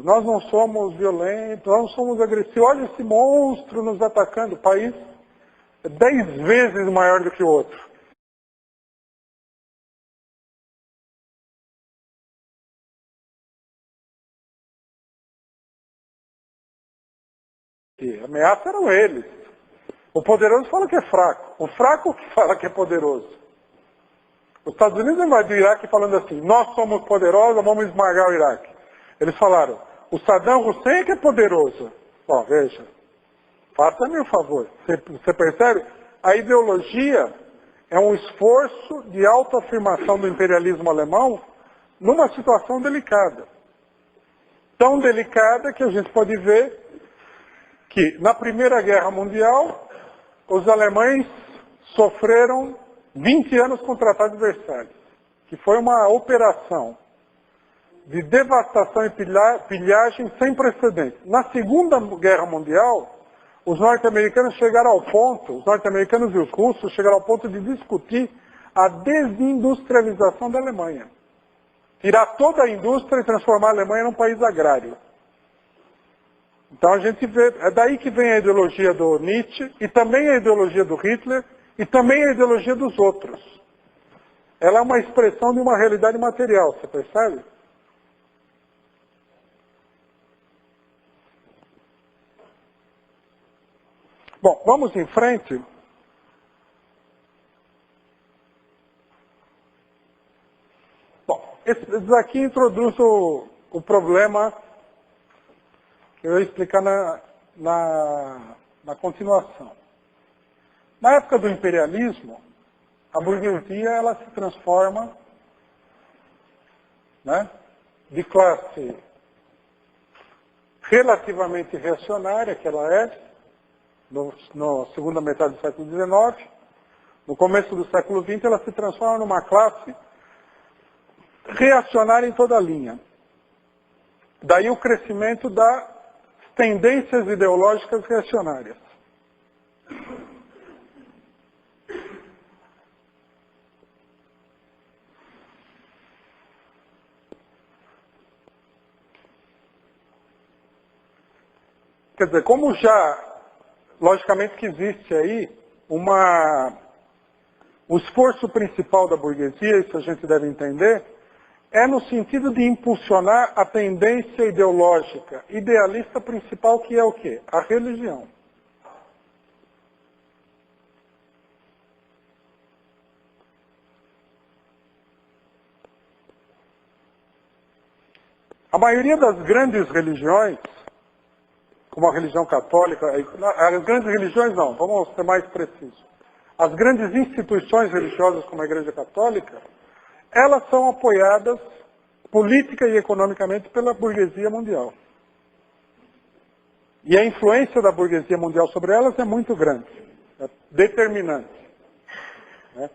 nós não somos violentos, nós não somos agressivos. Olha esse monstro nos atacando. O país é 10 vezes maior do que o outro. E a ameaça eram eles. O poderoso fala que é fraco. O fraco que fala que é poderoso. Os Estados Unidos invadiu o Iraque falando assim, nós somos poderosos, vamos esmagar o Iraque. Eles falaram, o Saddam Hussein que é poderoso. Ó, veja, faça-me um favor. Você percebe? A ideologia é um esforço de autoafirmação do imperialismo alemão numa situação delicada. Tão delicada que a gente pode ver que na Primeira Guerra Mundial, os alemães sofreram 20 anos com o Tratado de Versalhes, que foi uma operação de devastação e pilhagem sem precedentes. Na Segunda Guerra Mundial, os norte-americanos chegaram ao ponto, os norte-americanos e os russos chegaram ao ponto de discutir a desindustrialização da Alemanha. Tirar toda a indústria e transformar a Alemanha num país agrário. Então a gente vê, é daí que vem a ideologia do Nietzsche, e também a ideologia do Hitler, e também a ideologia dos outros. Ela é uma expressão de uma realidade material, você percebe? Bom, vamos em frente. Bom, esse aqui introduz o problema que eu ia explicar na continuação. Na época do imperialismo, a burguesia ela se transforma, né, de classe relativamente reacionária, que ela é, na segunda metade do século XIX, no começo do século XX, ela se transforma numa classe reacionária em toda a linha. Daí o crescimento das tendências ideológicas reacionárias. Quer dizer, como já, logicamente que existe aí o esforço principal da burguesia, isso a gente deve entender, é no sentido de impulsionar a tendência ideológica, idealista principal, que é o quê? A religião. A maioria das grandes religiões, como a religião católica, as grandes religiões não, vamos ser mais precisos. As grandes instituições religiosas, como a Igreja Católica, elas são apoiadas política e economicamente pela burguesia mundial. E a influência da burguesia mundial sobre elas é muito grande, é determinante. Né?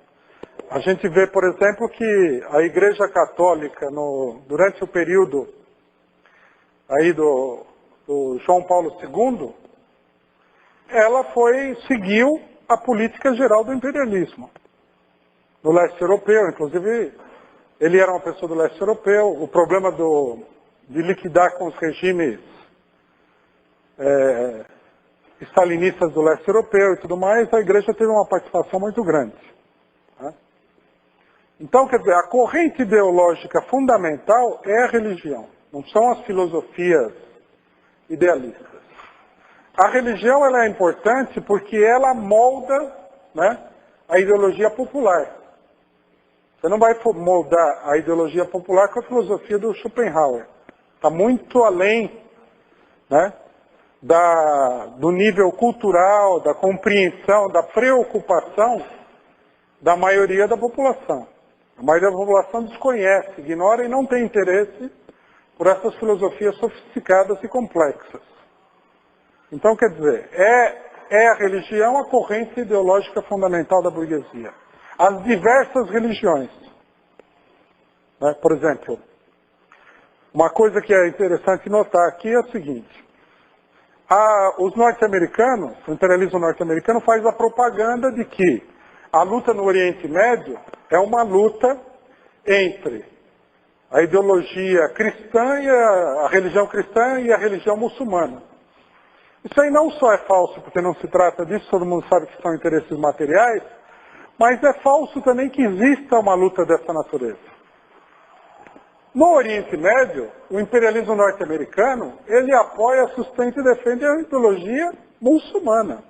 A gente vê, por exemplo, que a Igreja Católica, durante o período aí do João Paulo II, ela seguiu a política geral do imperialismo. No leste europeu, inclusive, ele era uma pessoa do leste europeu, o problema de liquidar com os regimes stalinistas do leste europeu e tudo mais, a igreja teve uma participação muito grande. Né? Então, quer dizer, a corrente ideológica fundamental é a religião, não são as filosofias idealistas. A religião ela é importante porque ela molda, né, a ideologia popular. Você não vai moldar a ideologia popular com a filosofia do Schopenhauer. Está muito além, né, do nível cultural, da compreensão, da preocupação da maioria da população. A maioria da população desconhece, ignora e não tem interesse por essas filosofias sofisticadas e complexas. Então, quer dizer, é a religião a corrente ideológica fundamental da burguesia. As diversas religiões. Né? Por exemplo, uma coisa que é interessante notar aqui é o seguinte. Os norte-americanos, o imperialismo norte-americano faz a propaganda de que a luta no Oriente Médio é uma luta entre a ideologia cristã, e a religião cristã e a religião muçulmana. Isso aí não só é falso, porque não se trata disso, todo mundo sabe que são interesses materiais, mas é falso também que exista uma luta dessa natureza. No Oriente Médio, o imperialismo norte-americano, ele apoia, sustenta e defende a ideologia muçulmana.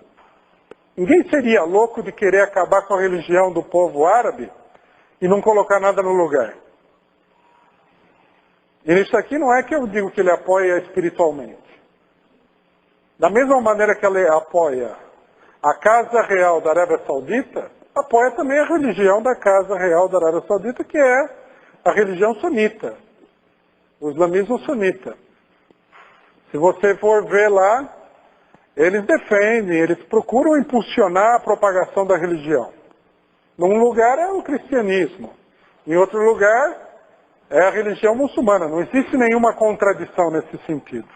Ninguém seria louco de querer acabar com a religião do povo árabe e não colocar nada no lugar. E isso aqui não é que eu digo que ele apoia espiritualmente. Da mesma maneira que ele apoia a Casa Real da Arábia Saudita, apoia também a religião da Casa Real da Arábia Saudita, que é a religião sunita, o islamismo sunita. Se você for ver lá, eles defendem, eles procuram impulsionar a propagação da religião. Num lugar é o cristianismo, em outro lugar é a religião muçulmana. Não existe nenhuma contradição nesse sentido.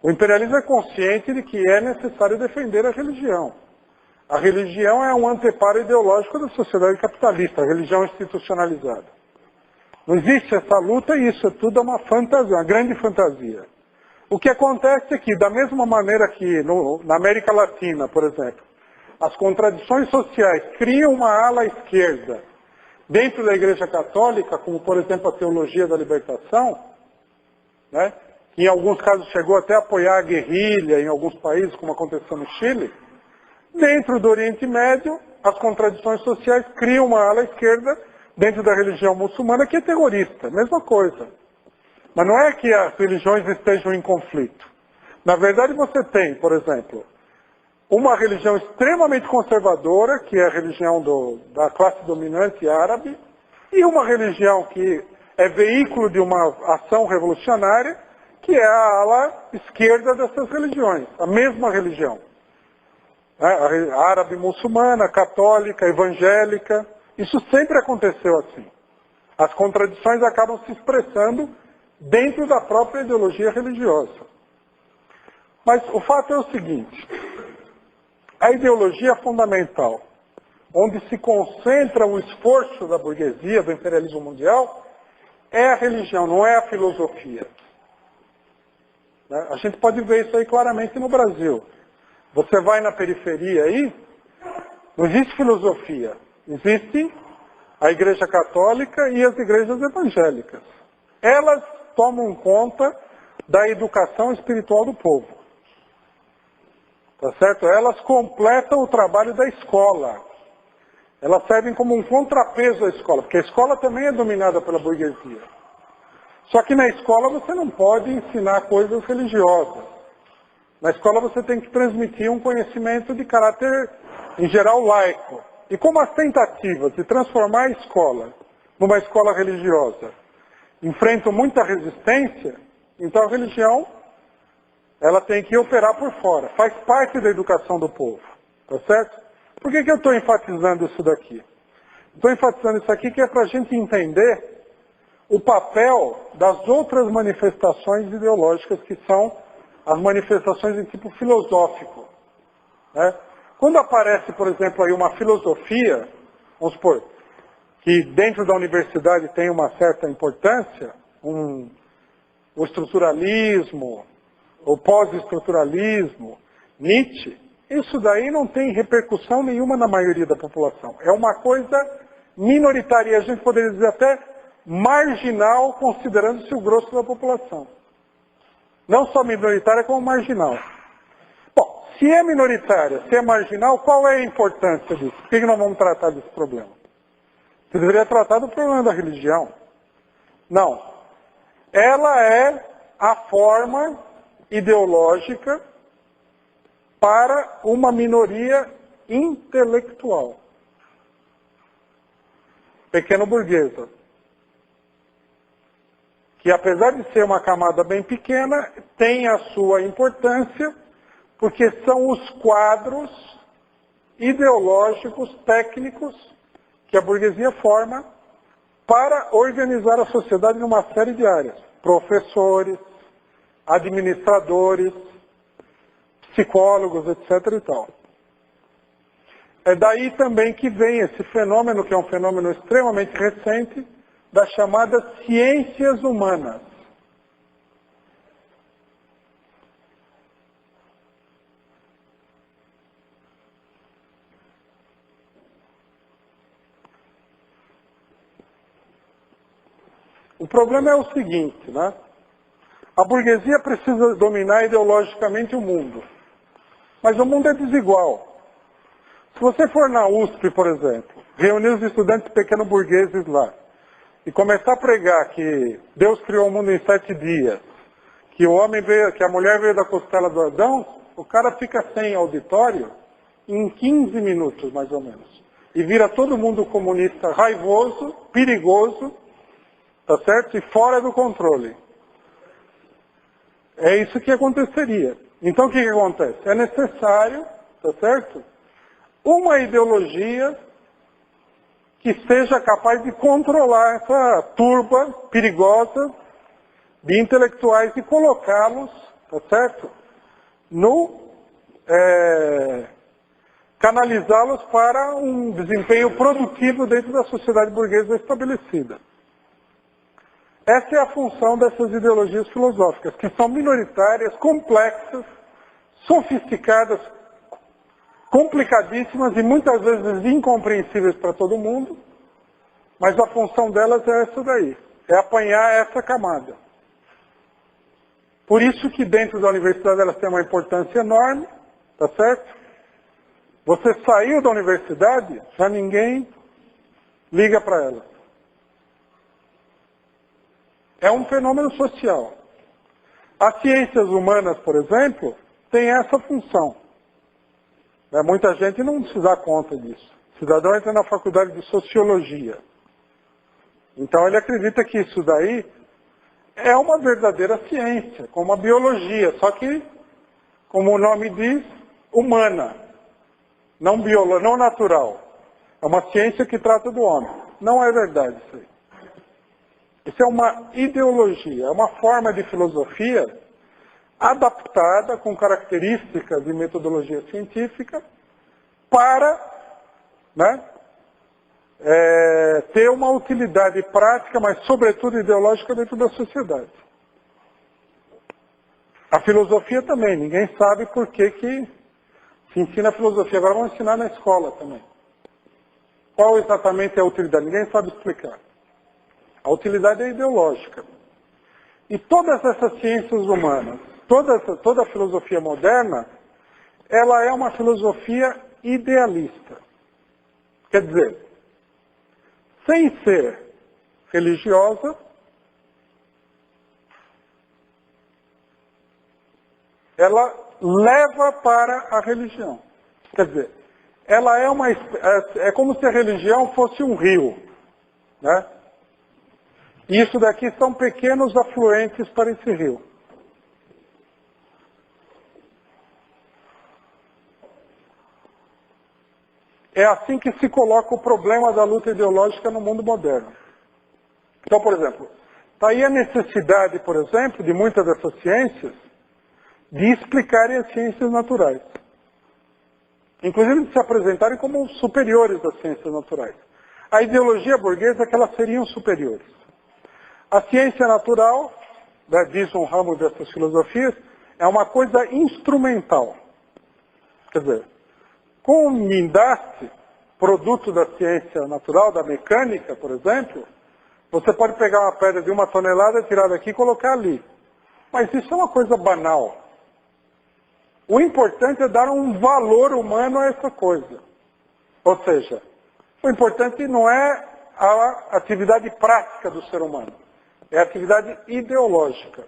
O imperialismo é consciente de que é necessário defender a religião. A religião é um anteparo ideológico da sociedade capitalista, a religião institucionalizada. Não existe essa luta e isso é tudo uma fantasia, uma grande fantasia. O que acontece é que, da mesma maneira que na América Latina, por exemplo, as contradições sociais criam uma ala esquerda dentro da Igreja Católica, como, por exemplo, a teologia da libertação, né, que em alguns casos chegou até a apoiar a guerrilha em alguns países, como aconteceu no Chile, dentro do Oriente Médio, as contradições sociais criam uma ala esquerda dentro da religião muçulmana que é terrorista, mesma coisa. Mas não é que as religiões estejam em conflito. Na verdade você tem, por exemplo, uma religião extremamente conservadora, que é a religião da classe dominante árabe, e uma religião que é veículo de uma ação revolucionária, que é a ala esquerda dessas religiões, a mesma religião. A árabe muçulmana, católica, evangélica. Isso sempre aconteceu assim. As contradições acabam se expressando dentro da própria ideologia religiosa. Mas o fato é o seguinte, a ideologia fundamental, onde se concentra o esforço da burguesia, do imperialismo mundial, é a religião, não é a filosofia. A gente pode ver isso aí claramente no Brasil. Você vai na periferia aí, não existe filosofia. Existe a Igreja Católica e as igrejas evangélicas. Elas tomam conta da educação espiritual do povo. Tá certo? Elas completam o trabalho da escola. Elas servem como um contrapeso à escola, porque a escola também é dominada pela burguesia. Só que na escola você não pode ensinar coisas religiosas. Na escola você tem que transmitir um conhecimento de caráter, em geral, laico. E como as tentativas de transformar a escola numa escola religiosa enfrentam muita resistência, então a religião ela tem que operar por fora. Faz parte da educação do povo. Tá certo? Por que eu estou enfatizando isso daqui? Estou enfatizando isso aqui que é para a gente entender o papel das outras manifestações ideológicas, que são as manifestações de tipo filosófico. Né? Quando aparece, por exemplo, aí uma filosofia, vamos supor, que dentro da universidade tem uma certa importância, o estruturalismo, o pós-estruturalismo, Nietzsche, isso daí não tem repercussão nenhuma na maioria da população. É uma coisa minoritária, e a gente poderia dizer até marginal, considerando-se o grosso da população. Não só minoritária, como marginal. Bom, se é minoritária, se é marginal, qual é a importância disso? Por que nós vamos tratar desse problema? Você deveria tratar do problema da religião. Não. Ela é a forma ideológica para uma minoria intelectual. Pequeno-burguesa. Que apesar de ser uma camada bem pequena, tem a sua importância, porque são os quadros ideológicos, técnicos, que a burguesia forma para organizar a sociedade numa série de áreas. Professores, administradores, psicólogos, etc. e tal. É daí também que vem esse fenômeno, que é um fenômeno extremamente recente, das chamadas ciências humanas. O problema é o seguinte, né? A burguesia precisa dominar ideologicamente o mundo. Mas o mundo é desigual. Se você for na USP, por exemplo, reunir os estudantes pequeno-burgueses lá, e começar a pregar que Deus criou o mundo em 7 dias, que o homem veio, que a mulher veio da costela do Adão, o cara fica sem auditório em 15 minutos, mais ou menos. E vira todo mundo comunista raivoso, perigoso, tá certo? E fora do controle. É isso que aconteceria. Então o que acontece? É necessário, tá certo? Uma ideologia que seja capaz de controlar essa turba perigosa de intelectuais e colocá-los, tá certo? Canalizá-los para um desempenho produtivo dentro da sociedade burguesa estabelecida. Essa é a função dessas ideologias filosóficas, que são minoritárias, complexas, sofisticadas, complicadíssimas e muitas vezes incompreensíveis para todo mundo, mas a função delas é essa daí, é apanhar essa camada. Por isso que dentro da universidade elas têm uma importância enorme, tá certo? Você saiu da universidade, já ninguém liga para elas. É um fenômeno social. As ciências humanas, por exemplo, têm essa função. Muita gente não se dá conta disso. O cidadão entra na faculdade de sociologia. Então ele acredita que isso daí é uma verdadeira ciência, como a biologia, só que, como o nome diz, humana, não natural. É uma ciência que trata do homem. Não é verdade isso aí. Isso é uma ideologia, é uma forma de filosofia adaptada com características de metodologia científica para, né, ter uma utilidade prática, mas sobretudo ideológica dentro da sociedade. A filosofia também, ninguém sabe por que se ensina a filosofia. Agora vamos ensinar na escola também. Qual exatamente é a utilidade? Ninguém sabe explicar. A utilidade é ideológica. E todas essas ciências humanas, toda a filosofia moderna, ela é uma filosofia idealista. Quer dizer, sem ser religiosa, ela leva para a religião. Quer dizer, ela é como se a religião fosse um rio, né? E isso daqui são pequenos afluentes para esse rio. É assim que se coloca o problema da luta ideológica no mundo moderno. Então, por exemplo, está aí a necessidade, por exemplo, de muitas dessas ciências, de explicarem as ciências naturais. Inclusive de se apresentarem como superiores às ciências naturais. A ideologia burguesa é que elas seriam superiores. A ciência natural, diz um ramo dessas filosofias, é uma coisa instrumental. Quer dizer, com o guindaste, produto da ciência natural, da mecânica, por exemplo, você pode pegar uma pedra de 1 tonelada, tirar daqui e colocar ali. Mas isso é uma coisa banal. O importante é dar um valor humano a essa coisa. Ou seja, o importante não é a atividade prática do ser humano. É a atividade ideológica.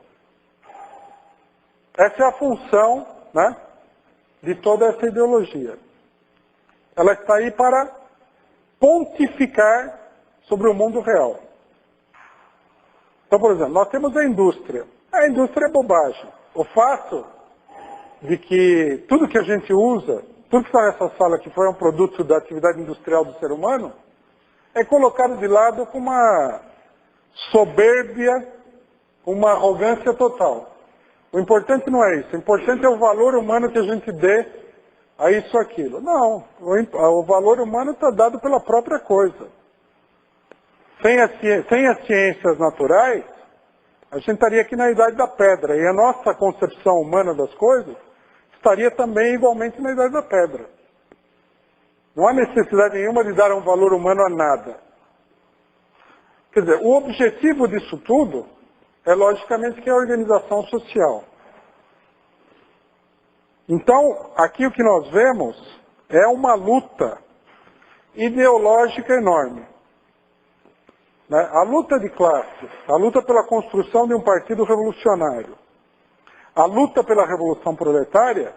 Essa é a função, né, de toda essa ideologia. Ela está aí para pontificar sobre o mundo real. Então, por exemplo, nós temos a indústria. A indústria é bobagem. O fato de que tudo que a gente usa, tudo que está nessa sala que foi um produto da atividade industrial do ser humano, é colocado de lado com uma soberbia, uma arrogância total. O importante não é isso. O importante é o valor humano que a gente dê a isso ou aquilo. Não. O valor humano está dado pela própria coisa. Sem as ciências naturais, a gente estaria aqui na Idade da Pedra. E a nossa concepção humana das coisas estaria também igualmente na Idade da Pedra. Não há necessidade nenhuma de dar um valor humano a nada. Quer dizer, o objetivo disso tudo é, logicamente, que é a organização social. Então, aqui o que nós vemos é uma luta ideológica enorme. Né? A luta de classes, a luta pela construção de um partido revolucionário, a luta pela revolução proletária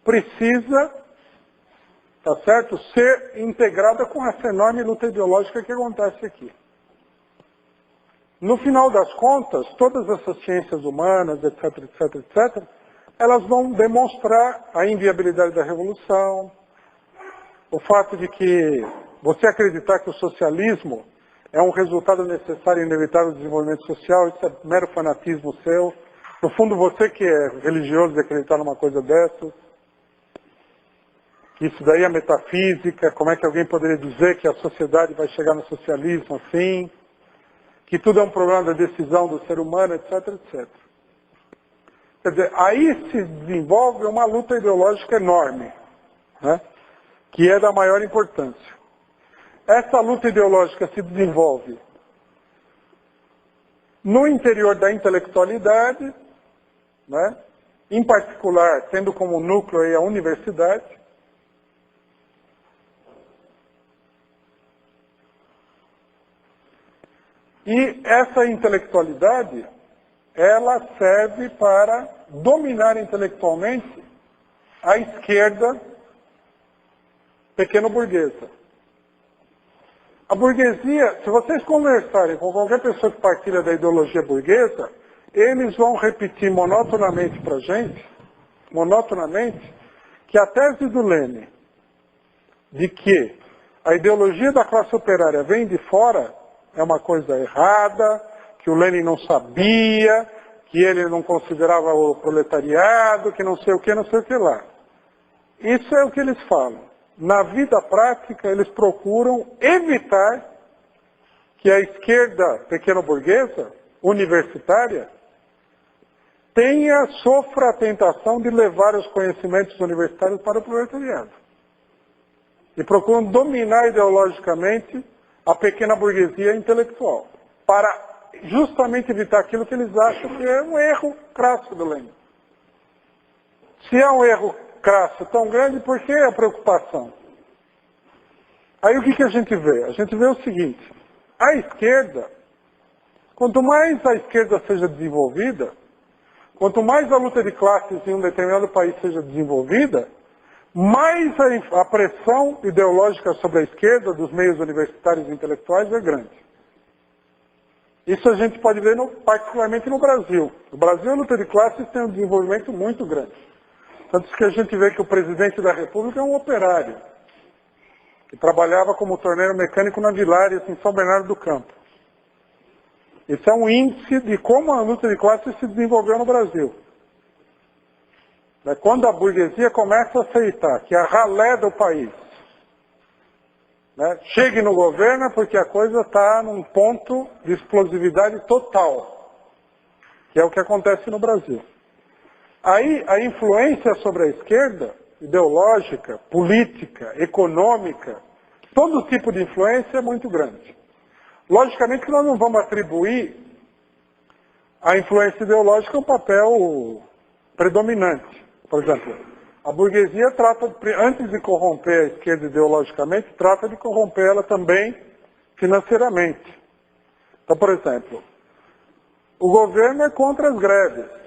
precisa, tá certo, ser integrada com essa enorme luta ideológica que acontece aqui. No final das contas, todas essas ciências humanas, etc, etc, etc, elas vão demonstrar a inviabilidade da revolução, o fato de que você acreditar que o socialismo é um resultado necessário e inevitável do desenvolvimento social, isso é mero fanatismo seu. No fundo, você que é religioso de acreditar numa coisa dessas, isso daí é metafísica, como é que alguém poderia dizer que a sociedade vai chegar no socialismo assim, que tudo é um problema da decisão do ser humano, etc, etc. Quer dizer, aí se desenvolve uma luta ideológica enorme, né, que é da maior importância. Essa luta ideológica se desenvolve no interior da intelectualidade, né, em particular tendo como núcleo aí a universidade. E essa intelectualidade, ela serve para dominar intelectualmente a esquerda pequeno-burguesa. A burguesia, se vocês conversarem com qualquer pessoa que partilha da ideologia burguesa, eles vão repetir monotonamente para a gente, que a tese do Lênin, de que a ideologia da classe operária vem de fora, é uma coisa errada, que o Lênin não sabia, que ele não considerava o proletariado, que não sei o que lá. Isso é o que eles falam. Na vida prática, eles procuram evitar que a esquerda pequeno-burguesa, universitária, sofra a tentação de levar os conhecimentos universitários para o proletariado. E procuram dominar ideologicamente a pequena burguesia intelectual, para justamente evitar aquilo que eles acham que é um erro crasso do Lênin. Se é um erro crasso tão grande, por que a preocupação? Aí o que a gente vê? A gente vê o seguinte: a esquerda, quanto mais a esquerda seja desenvolvida, quanto mais a luta de classes em um determinado país seja desenvolvida, mais a pressão ideológica sobre a esquerda dos meios universitários e intelectuais é grande. Isso a gente pode ver particularmente no Brasil. No Brasil, a luta de classes tem um desenvolvimento muito grande. Tanto que a gente vê que o presidente da República é um operário, que trabalhava como torneiro mecânico na Vilares, em São Bernardo do Campo. Isso é um índice de como a luta de classes se desenvolveu no Brasil. Quando a burguesia começa a aceitar que a ralé do país, né, chegue no governo porque a coisa está num ponto de explosividade total, que é o que acontece no Brasil. Aí a influência sobre a esquerda, ideológica, política, econômica, todo tipo de influência é muito grande. Logicamente que nós não vamos atribuir à influência ideológica um papel predominante. Por exemplo, a burguesia trata, antes de corromper a esquerda ideologicamente, trata de corromper ela também financeiramente. Então, por exemplo, o governo é contra as greves,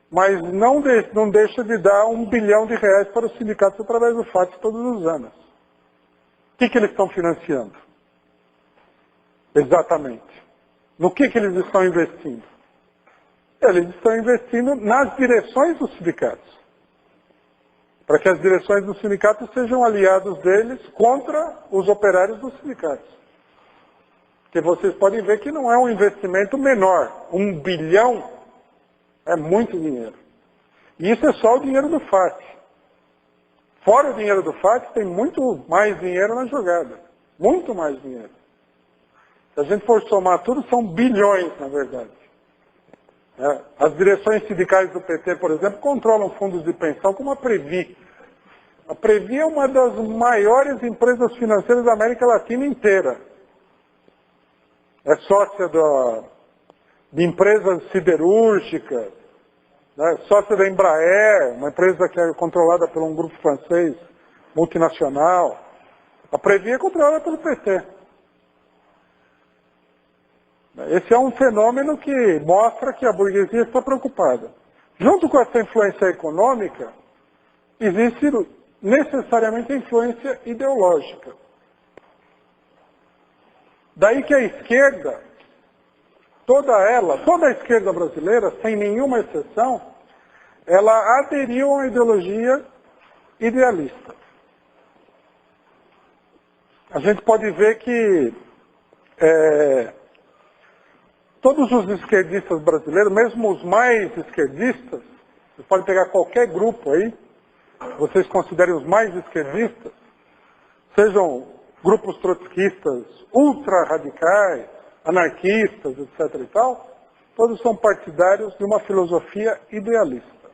mas não deixa de dar R$1 bilhão para os sindicatos através do FAT todos os anos. O que eles estão financiando? Exatamente. No que eles estão investindo? Eles estão investindo nas direções dos sindicatos, para que as direções dos sindicatos sejam aliados deles contra os operários dos sindicatos. Porque vocês podem ver que não é um investimento menor. R$1 bilhão é muito dinheiro. E isso é só o dinheiro do FAT. Fora o dinheiro do FAT, tem muito mais dinheiro na jogada. Muito mais dinheiro. Se a gente for somar tudo, são bilhões, na verdade. As direções sindicais do PT, por exemplo, controlam fundos de pensão como a Previ. A Previ é uma das maiores empresas financeiras da América Latina inteira. É sócia de empresas siderúrgicas, né? Sócia da Embraer, uma empresa que é controlada por um grupo francês multinacional. A Previ é controlada pelo PT. Esse é um fenômeno que mostra que a burguesia está preocupada. Junto com essa influência econômica, existe necessariamente a influência ideológica. Daí que a esquerda, toda a esquerda brasileira, sem nenhuma exceção, ela aderiu a uma ideologia idealista. A gente pode ver que todos os esquerdistas brasileiros, mesmo os mais esquerdistas, você pode pegar qualquer grupo aí, vocês considerem os mais esquerdistas, sejam grupos trotskistas ultra-radicais, anarquistas, etc. e tal, todos são partidários de uma filosofia idealista.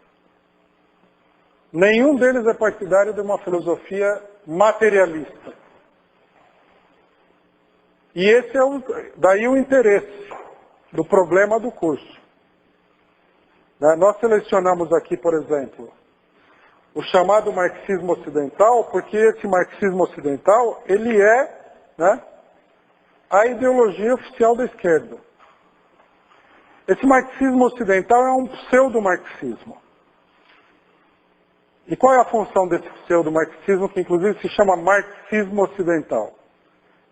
Nenhum deles é partidário de uma filosofia materialista. E esse é daí o interesse do problema do curso. Nós selecionamos aqui, por exemplo, o chamado marxismo ocidental, porque esse marxismo ocidental, ele é a ideologia oficial da esquerda. Esse marxismo ocidental é um pseudo-marxismo. E qual é a função desse pseudo-marxismo, que inclusive se chama marxismo ocidental?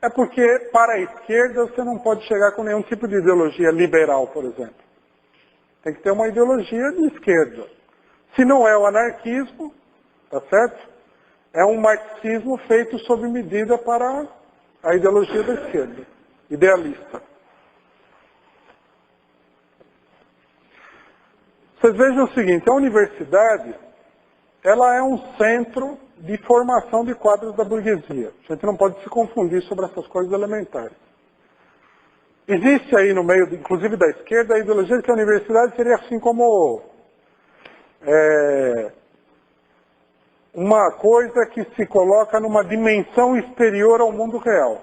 É porque, para a esquerda, você não pode chegar com nenhum tipo de ideologia liberal, por exemplo. Tem que ter uma ideologia de esquerda. Se não é o anarquismo, tá certo? É um marxismo feito sob medida para a ideologia da esquerda, idealista. Vocês vejam o seguinte, a universidade, ela é um centro de formação de quadros da burguesia. A gente não pode se confundir sobre essas coisas elementares. Existe aí no meio, inclusive da esquerda, a ideologia de que a universidade seria assim como uma coisa que se coloca numa dimensão exterior ao mundo real.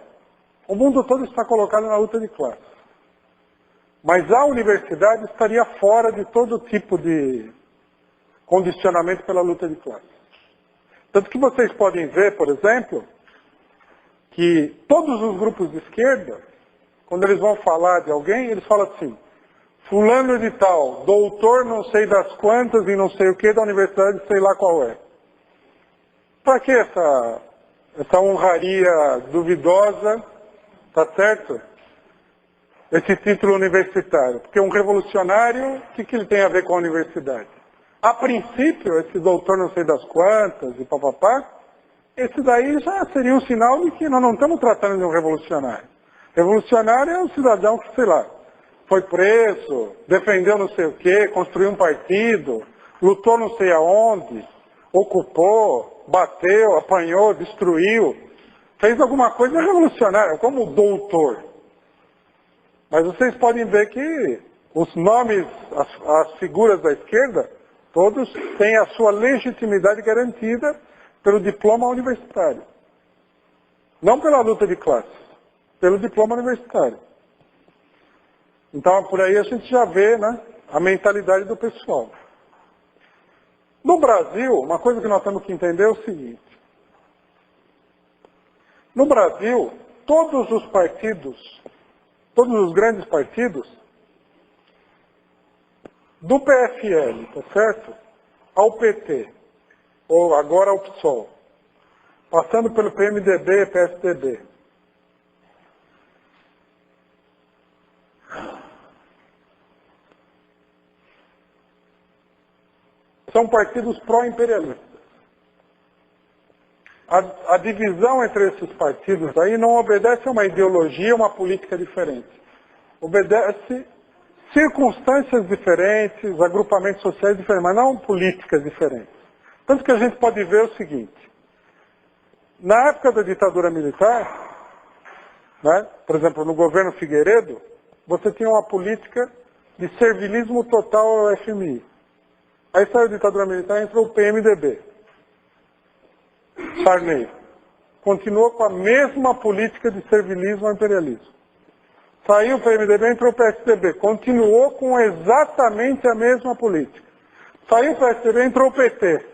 O mundo todo está colocado na luta de classes. Mas a universidade estaria fora de todo tipo de condicionamento pela luta de classes. Tanto que vocês podem ver, por exemplo, que todos os grupos de esquerda, quando eles vão falar de alguém, eles falam assim, fulano de tal, doutor não sei das quantas e não sei o que da universidade, sei lá qual é. Para que essa honraria duvidosa, tá certo? Esse título universitário? Porque um revolucionário, o que ele tem a ver com a universidade? A princípio, esse doutor não sei das quantas e papapá, esse daí já seria um sinal de que nós não estamos tratando de um revolucionário. Revolucionário é um cidadão que, sei lá, foi preso, defendeu não sei o quê, construiu um partido, lutou não sei aonde, ocupou, bateu, apanhou, destruiu, fez alguma coisa revolucionária, como doutor. Mas vocês podem ver que os nomes, as figuras da esquerda, todos têm a sua legitimidade garantida pelo diploma universitário. Não pela luta de classes, pelo diploma universitário. Então, por aí a gente já vê a mentalidade do pessoal. No Brasil, uma coisa que nós temos que entender é o seguinte. No Brasil, todos os partidos, todos os grandes partidos, do PFL, tá certo? Ao PT, ou agora ao PSOL, passando pelo PMDB e PSDB. São partidos pró-imperialistas. A divisão entre esses partidos aí não obedece a uma ideologia, uma política diferente. Obedece circunstâncias diferentes, agrupamentos sociais diferentes, mas não políticas diferentes. Tanto que a gente pode ver o seguinte. Na época da ditadura militar, né? Por exemplo, no governo Figueiredo, você tinha uma política de servilismo total ao FMI. Aí saiu a ditadura militar e entrou o PMDB. Sarney continuou com a mesma política de servilismo ao imperialismo. Saiu o PMDB, entrou o PSDB, continuou com exatamente a mesma política. Saiu o PSDB, entrou o PT.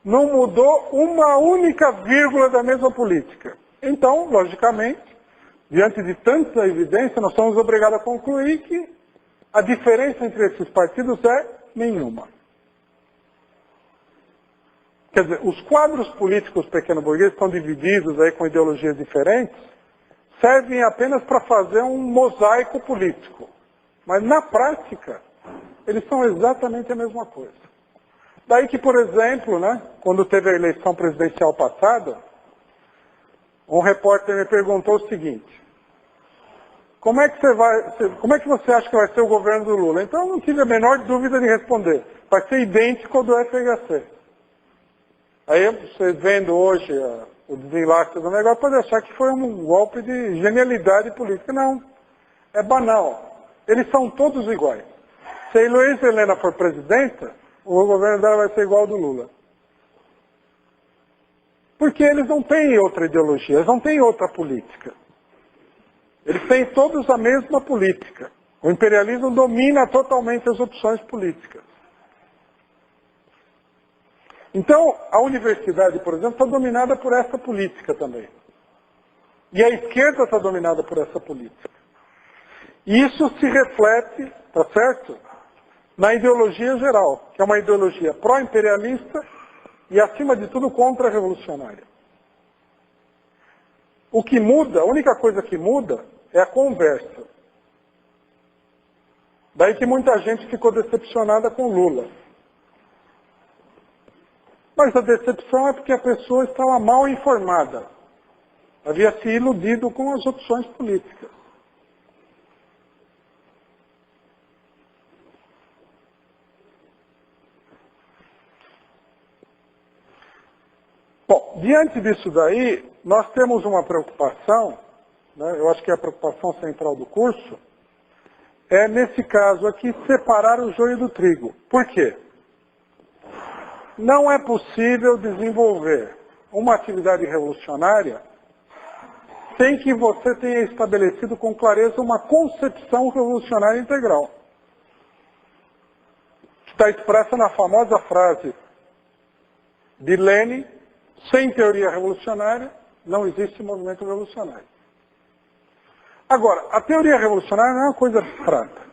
Não mudou uma única vírgula da mesma política. Então, logicamente, diante de tanta evidência, nós somos obrigados a concluir que a diferença entre esses partidos é nenhuma. Quer dizer, os quadros políticos pequeno-burgueses estão divididos aí com ideologias diferentes, servem apenas para fazer um mosaico político. Mas na prática, eles são exatamente a mesma coisa. Daí que, por exemplo, né, quando teve a eleição presidencial passada, um repórter me perguntou o seguinte: como é que você acha que vai ser o governo do Lula? Então eu não tive a menor dúvida de responder. Vai ser idêntico ao do FHC. Aí você vendo hoje o desenlace do negócio, pode achar que foi um golpe de genialidade política. Não. É banal. Eles são todos iguais. Se a Heloísa Helena for presidenta, o governo dela vai ser igual ao do Lula. Porque eles não têm outra ideologia, eles não têm outra política. Eles têm todos a mesma política. O imperialismo domina totalmente as opções políticas. Então, a universidade, por exemplo, está dominada por essa política também. E a esquerda está dominada por essa política. E isso se reflete, tá certo? Na ideologia geral, que é uma ideologia pró-imperialista e, acima de tudo, contra-revolucionária. O que muda, a única coisa que muda, é a conversa. Daí que muita gente ficou decepcionada com Lula. Mas a decepção é porque a pessoa estava mal informada. Havia se iludido com as opções políticas. Bom, diante disso daí, nós temos uma preocupação, né, eu acho que é a preocupação central do curso, é nesse caso aqui separar o joio do trigo. Por quê? Não é possível desenvolver uma atividade revolucionária sem que você tenha estabelecido com clareza uma concepção revolucionária integral. Está expressa na famosa frase de Lenin: sem teoria revolucionária, não existe movimento revolucionário. Agora, a teoria revolucionária não é uma coisa abstrata.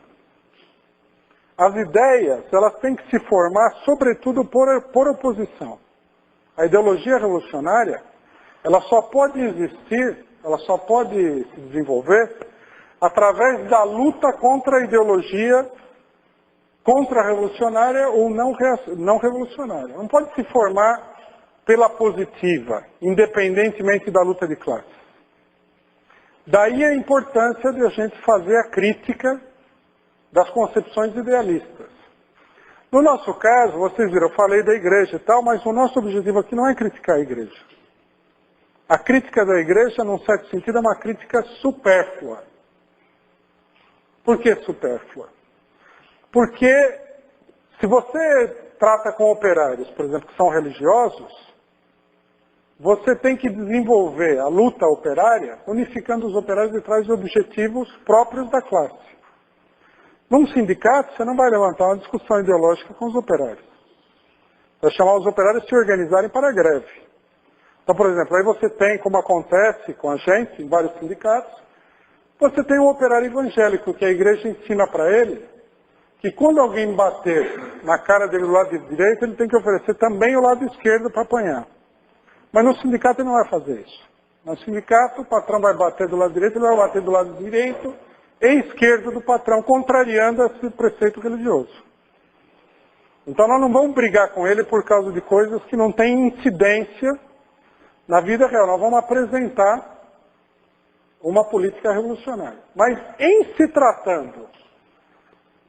As ideias, elas têm que se formar, sobretudo, por oposição. A ideologia revolucionária, ela só pode existir, ela só pode se desenvolver através da luta contra a ideologia contra-revolucionária ou não revolucionária. Não pode se formar pela positiva, independentemente da luta de classes. Daí a importância de a gente fazer a crítica das concepções idealistas. No nosso caso, vocês viram, eu falei da igreja e tal, mas o nosso objetivo aqui não é criticar a igreja. A crítica da igreja, num certo sentido, é uma crítica supérflua. Por que supérflua? Porque se você trata com operários, por exemplo, que são religiosos, você tem que desenvolver a luta operária unificando os operários atrás de objetivos próprios da classe. Num sindicato, você não vai levantar uma discussão ideológica com os operários. Vai chamar os operários a se organizarem para a greve. Então, por exemplo, aí você tem, como acontece com a gente, em vários sindicatos, você tem um operário evangélico, que a igreja ensina para ele que quando alguém bater na cara dele do lado direito, ele tem que oferecer também o lado esquerdo para apanhar. Mas no sindicato ele não vai fazer isso. No sindicato, o patrão vai bater do lado direito, ele vai bater do lado direito e esquerdo do patrão, contrariando esse preceito religioso. Então nós não vamos brigar com ele por causa de coisas que não têm incidência na vida real. Nós vamos apresentar uma política revolucionária. Mas em se tratando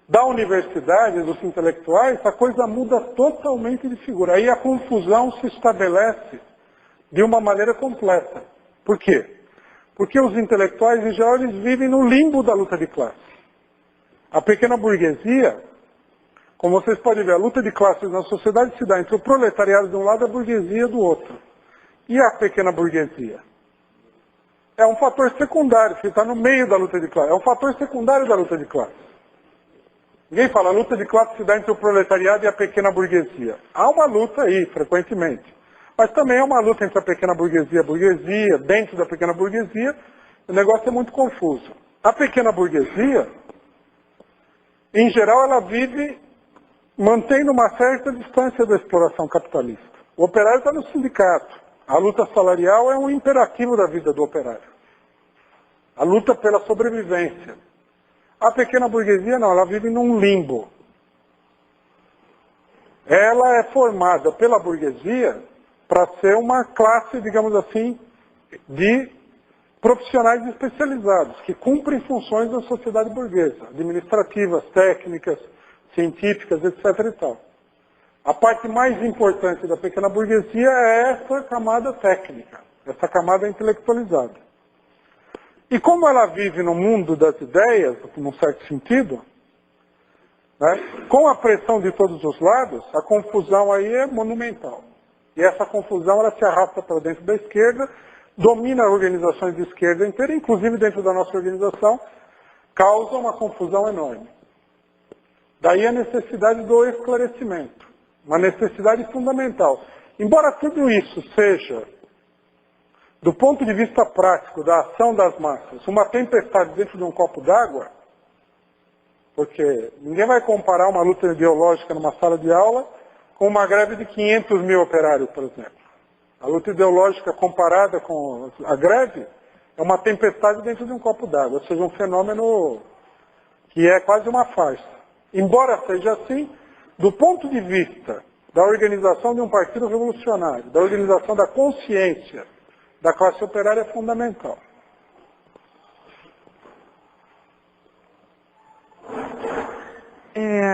da universidade, dos intelectuais, a coisa muda totalmente de figura. Aí a confusão se estabelece de uma maneira completa. Por quê? Porque os intelectuais, em geral, eles vivem no limbo da luta de classe. A pequena burguesia, como vocês podem ver, a luta de classes na sociedade se dá entre o proletariado de um lado e a burguesia do outro. E a pequena burguesia? É um fator secundário, que está no meio da luta de classe. É um fator secundário da luta de classe. Ninguém fala, a luta de classe se dá entre o proletariado e a pequena burguesia. Há uma luta aí, frequentemente. Mas também é uma luta entre a pequena burguesia e a burguesia, dentro da pequena burguesia, o negócio é muito confuso. A pequena burguesia, em geral, ela vive mantendo uma certa distância da exploração capitalista. O operário está no sindicato. A luta salarial é um imperativo da vida do operário. A luta pela sobrevivência. A pequena burguesia não, ela vive num limbo. Ela é formada pela burguesia para ser uma classe, digamos assim, de profissionais especializados, que cumprem funções da sociedade burguesa, administrativas, técnicas, científicas, etc. e tal. A parte mais importante da pequena burguesia é essa camada técnica, essa camada intelectualizada. E como ela vive no mundo das ideias, num certo sentido, né, com a pressão de todos os lados, a confusão aí é monumental. E essa confusão ela se arrasta para dentro da esquerda, domina organizações de esquerda inteira, inclusive dentro da nossa organização, causa uma confusão enorme. Daí a necessidade do esclarecimento, uma necessidade fundamental. Embora tudo isso seja, do ponto de vista prático da ação das massas, uma tempestade dentro de um copo d'água, porque ninguém vai comparar uma luta ideológica numa sala de aula com uma greve de 500 mil operários, por exemplo. A luta ideológica comparada com a greve é uma tempestade dentro de um copo d'água, ou seja, um fenômeno que é quase uma farsa. Embora seja assim, do ponto de vista da organização de um partido revolucionário, da organização da consciência da classe operária é fundamental.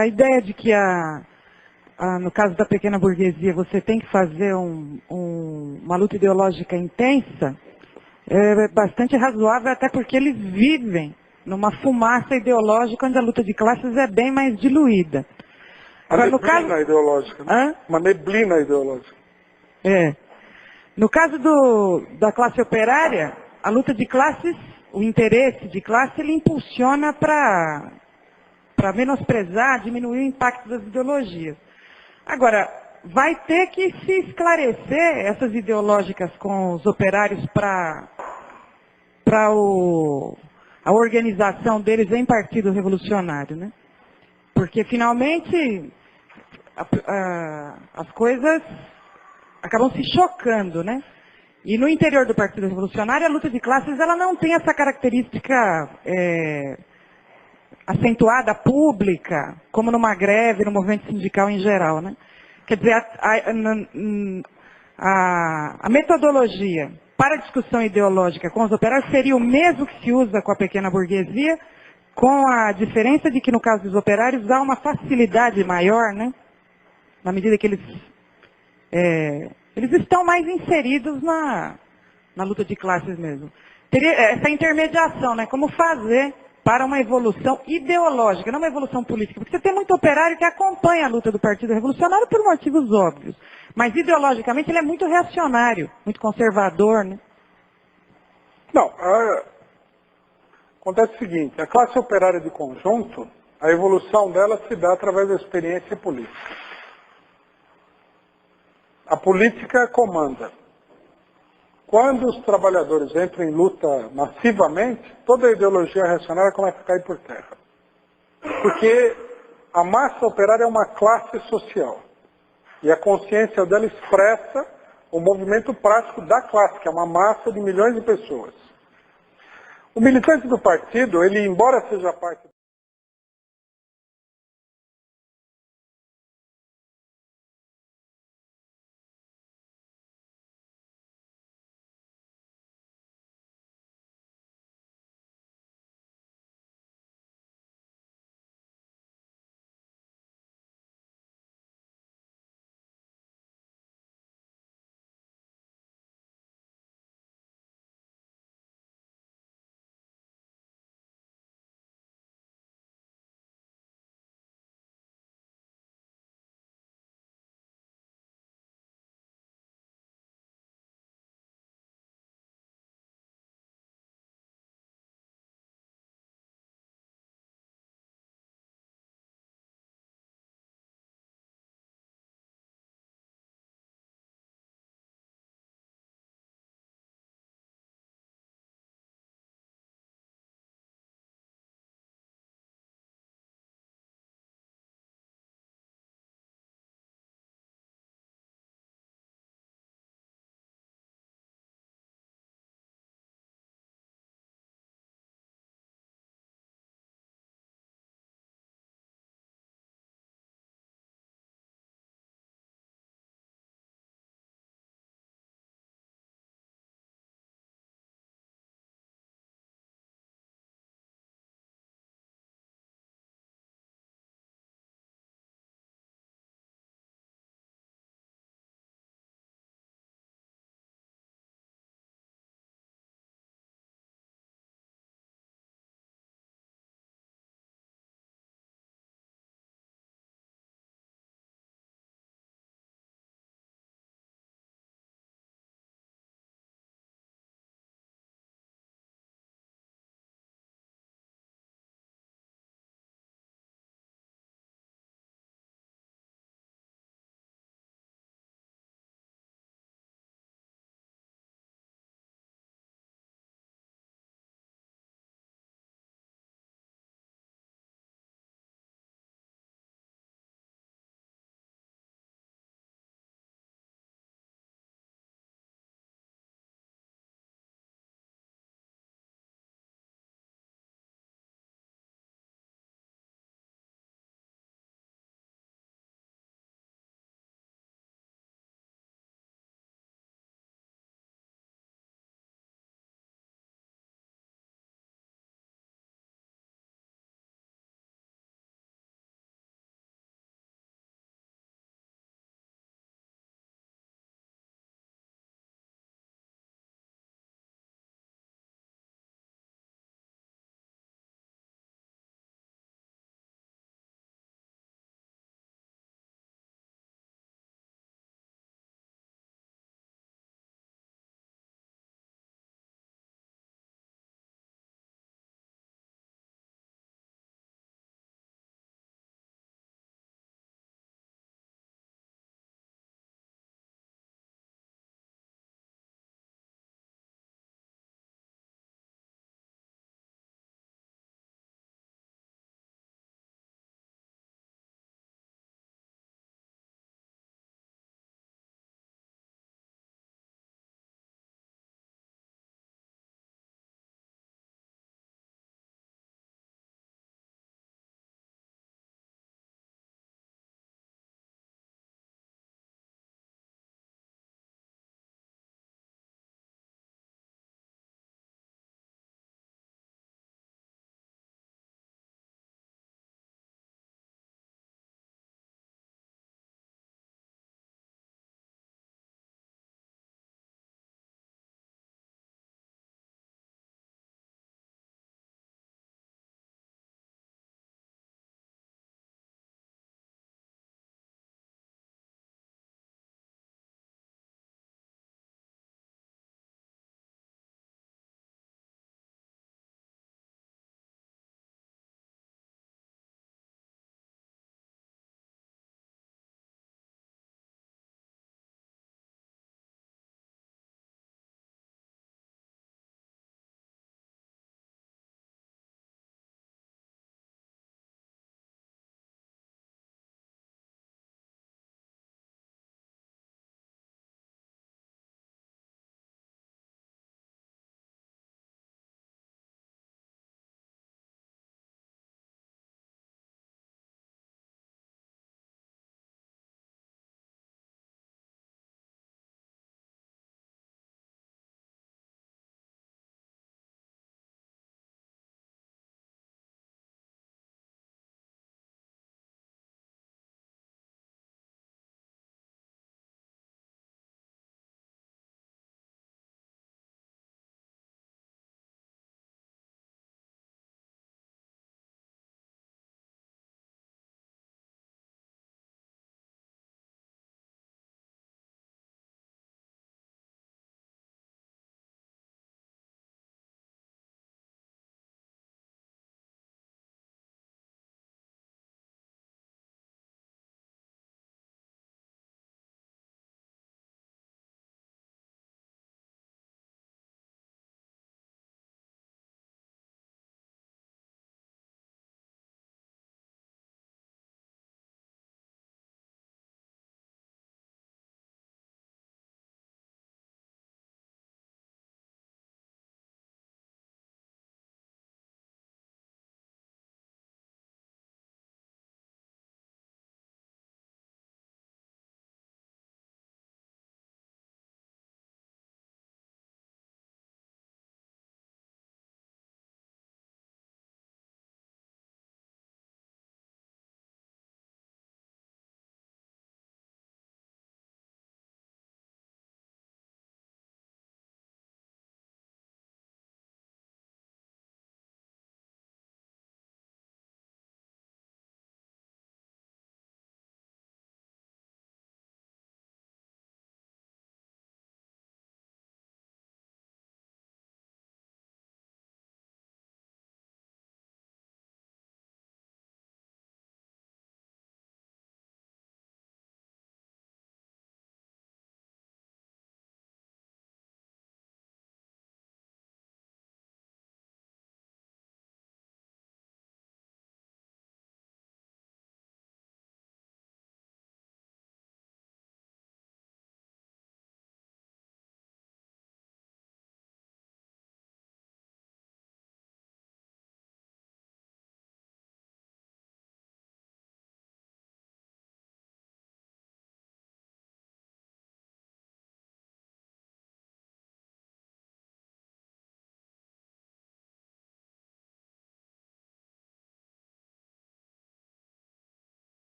A ideia de que no caso da pequena burguesia, você tem que fazer uma luta ideológica intensa, é bastante razoável, até porque eles vivem numa fumaça ideológica onde a luta de classes é bem mais diluída. Agora, no caso ideológica, né? Uma neblina ideológica. No caso da classe operária, a luta de classes, o interesse de classe, ele impulsiona para menosprezar, diminuir o impacto das ideologias. Agora, vai ter que se esclarecer essas ideológicas com os operários para a organização deles em partido revolucionário, né? Porque, finalmente, as coisas acabam se chocando, né? E no interior do Partido Revolucionário, a luta de classes ela não tem essa característica acentuada, pública, como numa greve, no movimento sindical em geral, né? Quer dizer, a metodologia para a discussão ideológica com os operários seria o mesmo que se usa com a pequena burguesia, com a diferença de que, no caso dos operários, há uma facilidade maior, né? Na medida que eles estão mais inseridos na luta de classes mesmo. Teria essa intermediação, né? Como fazer para uma evolução ideológica, não uma evolução política. Porque você tem muito operário que acompanha a luta do Partido Revolucionário por motivos óbvios. Mas ideologicamente ele é muito reacionário, muito conservador, né? Não, acontece o seguinte, a classe operária de conjunto, a evolução dela se dá através da experiência política. A política comanda. Quando os trabalhadores entram em luta massivamente, toda a ideologia reacionária começa a cair por terra. Porque a massa operária é uma classe social. E a consciência dela expressa o movimento prático da classe, que é uma massa de milhões de pessoas. O militante do partido, ele, embora seja parte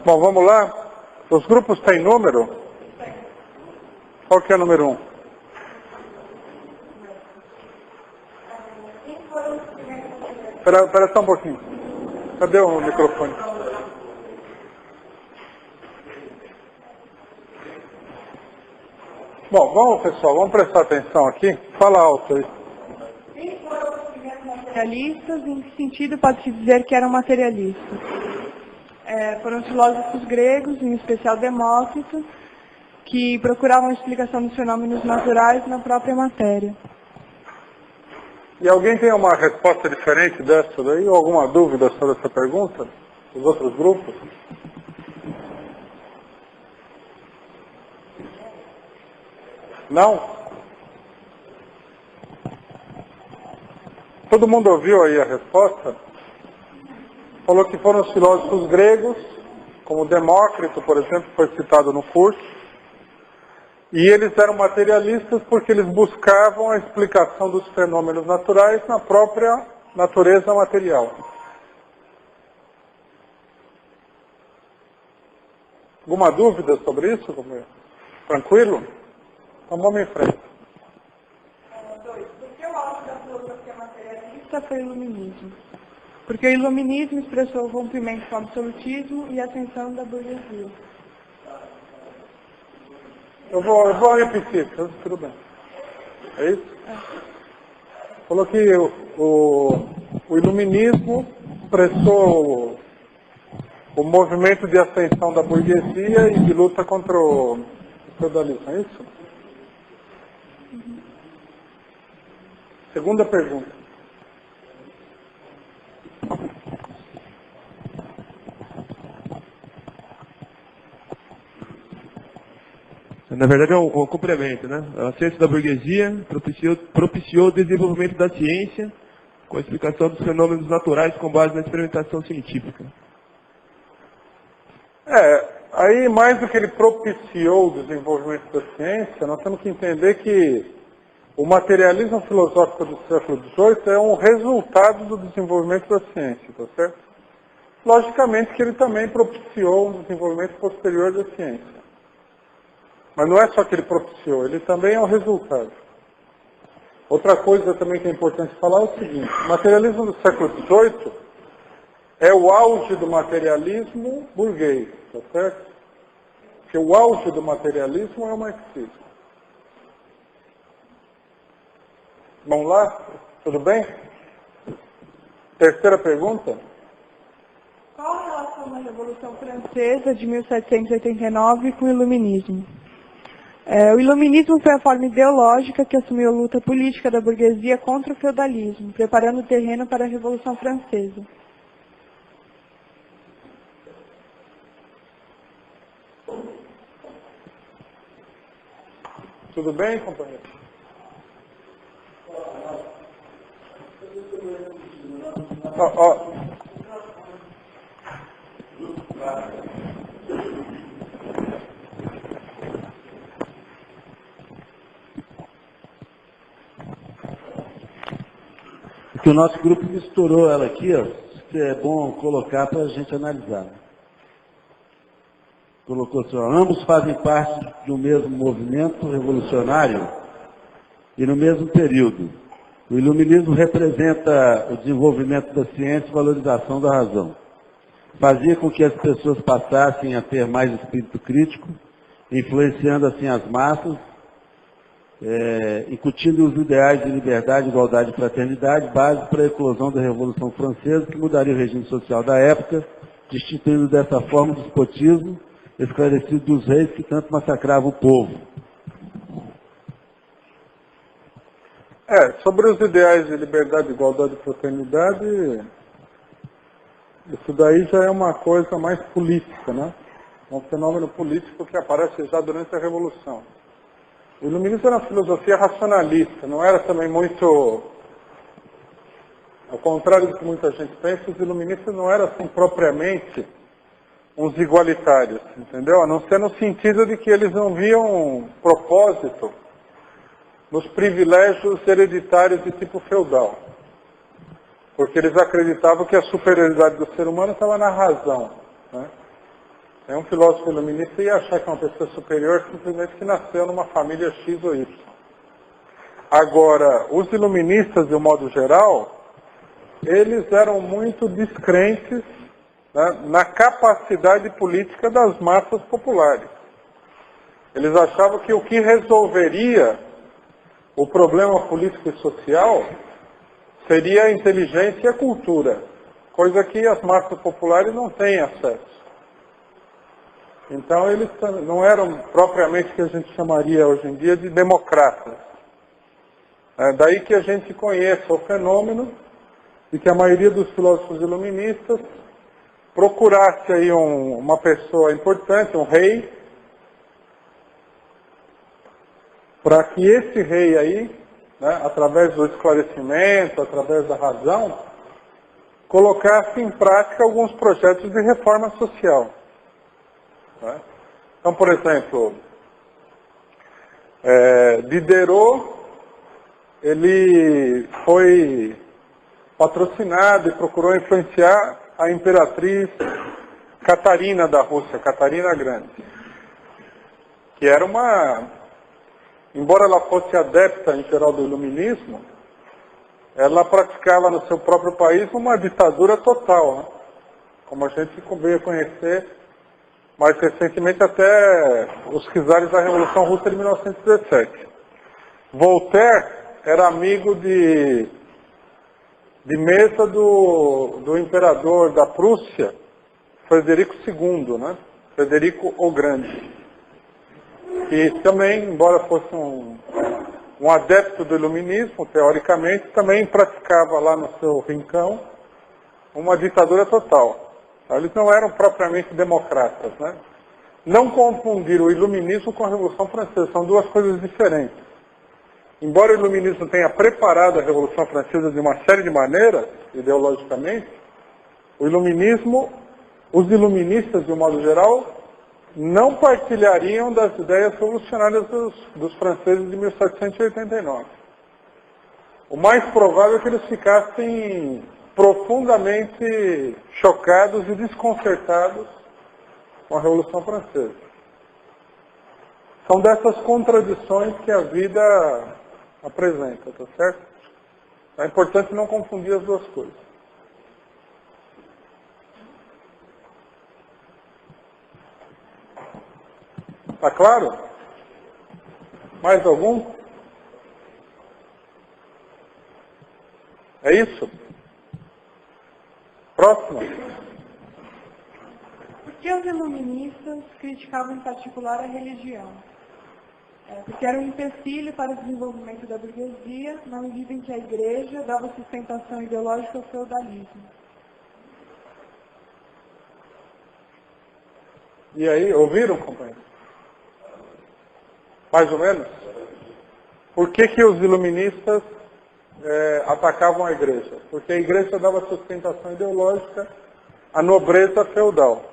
Bom, vamos lá. Os grupos têm número? Qual que é o número 1? Espera só um pouquinho. Cadê o microfone? Bom, vamos pessoal, vamos prestar atenção aqui. Fala alto aí. Materialistas, em que sentido pode-se dizer que eram materialistas? Foram os filósofos gregos, em especial Demócrito, que procuravam a explicação dos fenômenos naturais na própria matéria. E alguém tem uma resposta diferente dessa daí? Ou alguma dúvida sobre essa pergunta? Os outros grupos? Não? Todo mundo ouviu aí a resposta? Falou que foram os filósofos gregos, como Demócrito, por exemplo, que foi citado no curso, e eles eram materialistas porque eles buscavam a explicação dos fenômenos naturais na própria natureza material. Alguma dúvida sobre isso? Tranquilo? Então vamos em frente. Por que o auge da filosofia materialista foi o iluminismo? Porque o iluminismo expressou o rompimento com o absolutismo e a ascensão da burguesia. Eu vou repetir, tudo bem. É isso? Falou que o iluminismo expressou o movimento de ascensão da burguesia e de luta contra o feudalismo, é isso? Segunda pergunta. Na verdade é um complemento, né? A ascensão da burguesia propiciou o desenvolvimento da ciência com a explicação dos fenômenos naturais com base na experimentação científica. Aí mais do que ele propiciou o desenvolvimento da ciência, nós temos que entender que o materialismo filosófico do século XVIII é um resultado do desenvolvimento da ciência, tá certo? Logicamente que ele também propiciou um desenvolvimento posterior da ciência. Mas não é só que ele propiciou, ele também é um resultado. Outra coisa também que é importante falar é o seguinte: o materialismo do século XVIII é o auge do materialismo burguês, tá certo? Porque o auge do materialismo é o marxismo. Vamos lá? Tudo bem? Terceira pergunta. Qual a relação da Revolução Francesa de 1789 com o Iluminismo? O Iluminismo foi a forma ideológica que assumiu a luta política da burguesia contra o feudalismo, preparando o terreno para a Revolução Francesa. Tudo bem, companheiro? Que o nosso grupo misturou ela aqui, ó, que é bom colocar para a gente analisar. Colocou assim, ó, ambos fazem parte do mesmo movimento revolucionário e no mesmo período. O iluminismo representa o desenvolvimento da ciência e valorização da razão. Fazia com que as pessoas passassem a ter mais espírito crítico, influenciando assim as massas, incutindo os ideais de liberdade, igualdade e fraternidade, base para a eclosão da Revolução Francesa, que mudaria o regime social da época, destituindo dessa forma o despotismo esclarecido dos reis que tanto massacravam o povo. Sobre os ideais de liberdade, igualdade e fraternidade, isso daí já é uma coisa mais política, né? É um fenômeno político que aparece já durante a Revolução. O iluminismo era uma filosofia racionalista, não era também muito, ao contrário do que muita gente pensa, os iluministas não eram assim propriamente uns igualitários, entendeu? A não ser no sentido de que eles não viam propósito nos privilégios hereditários de tipo feudal. Porque eles acreditavam que a superioridade do ser humano estava na razão, né? Nenhum filósofo iluminista ia achar que é uma pessoa superior simplesmente que nasceu numa família X ou Y. Agora, os iluministas, de um modo geral, eles eram muito descrentes, né, na capacidade política das massas populares. Eles achavam que o que resolveria o problema político e social seria a inteligência e a cultura, coisa que as massas populares não têm acesso. Então eles não eram propriamente o que a gente chamaria hoje em dia de democratas. É daí que a gente conhece o fenômeno de que a maioria dos filósofos iluministas procurasse aí uma pessoa importante, um rei, para que esse rei aí, né, através do esclarecimento, através da razão, colocasse em prática alguns projetos de reforma social. Né? Então, por exemplo, Diderot, ele foi patrocinado e procurou influenciar a imperatriz Catarina da Rússia, Catarina Grande, que era embora ela fosse adepta em geral do iluminismo, ela praticava no seu próprio país uma ditadura total, né? Como a gente veio conhecer mais recentemente até os czares da Revolução Russa de 1917. Voltaire era amigo de mesa do imperador da Prússia, Frederico II, né? Frederico o Grande. Que também, embora fosse um adepto do iluminismo, teoricamente, também praticava lá no seu rincão uma ditadura total. Eles não eram propriamente democratas, né? Não confundir o iluminismo com a Revolução Francesa, são duas coisas diferentes. Embora o iluminismo tenha preparado a Revolução Francesa de uma série de maneiras, ideologicamente, os iluministas, de um modo geral, não partilhariam das ideias revolucionárias dos franceses de 1789. O mais provável é que eles ficassem profundamente chocados e desconcertados com a Revolução Francesa. São dessas contradições que a vida apresenta, tá certo? É importante não confundir as duas coisas. Tá claro? Mais algum? É isso? Próximo. Por que os iluministas criticavam em particular a religião? Porque era um empecilho para o desenvolvimento da burguesia, na medida em que a igreja dava sustentação ideológica ao feudalismo. E aí, ouviram, companheiro? Mais ou menos? Por que os iluministas atacavam a igreja? Porque a igreja dava sustentação ideológica à nobreza feudal.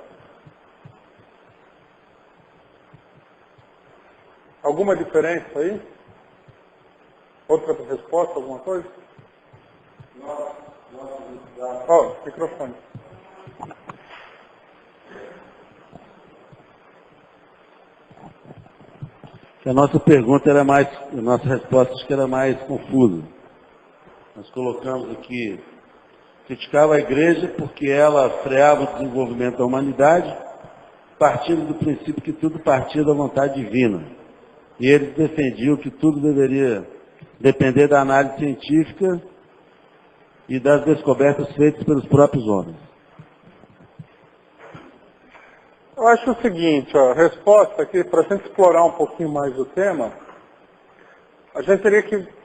Alguma diferença aí? Outra resposta, alguma coisa? Microfone. A nossa pergunta era mais, a nossa resposta acho que era mais confusa. Nós colocamos aqui, criticava a igreja porque ela freava o desenvolvimento da humanidade, partindo do princípio que tudo partia da vontade divina. E eles defendiam que tudo deveria depender da análise científica e das descobertas feitas pelos próprios homens. Eu acho o seguinte, a resposta aqui, para a gente explorar um pouquinho mais o tema, a gente teria que...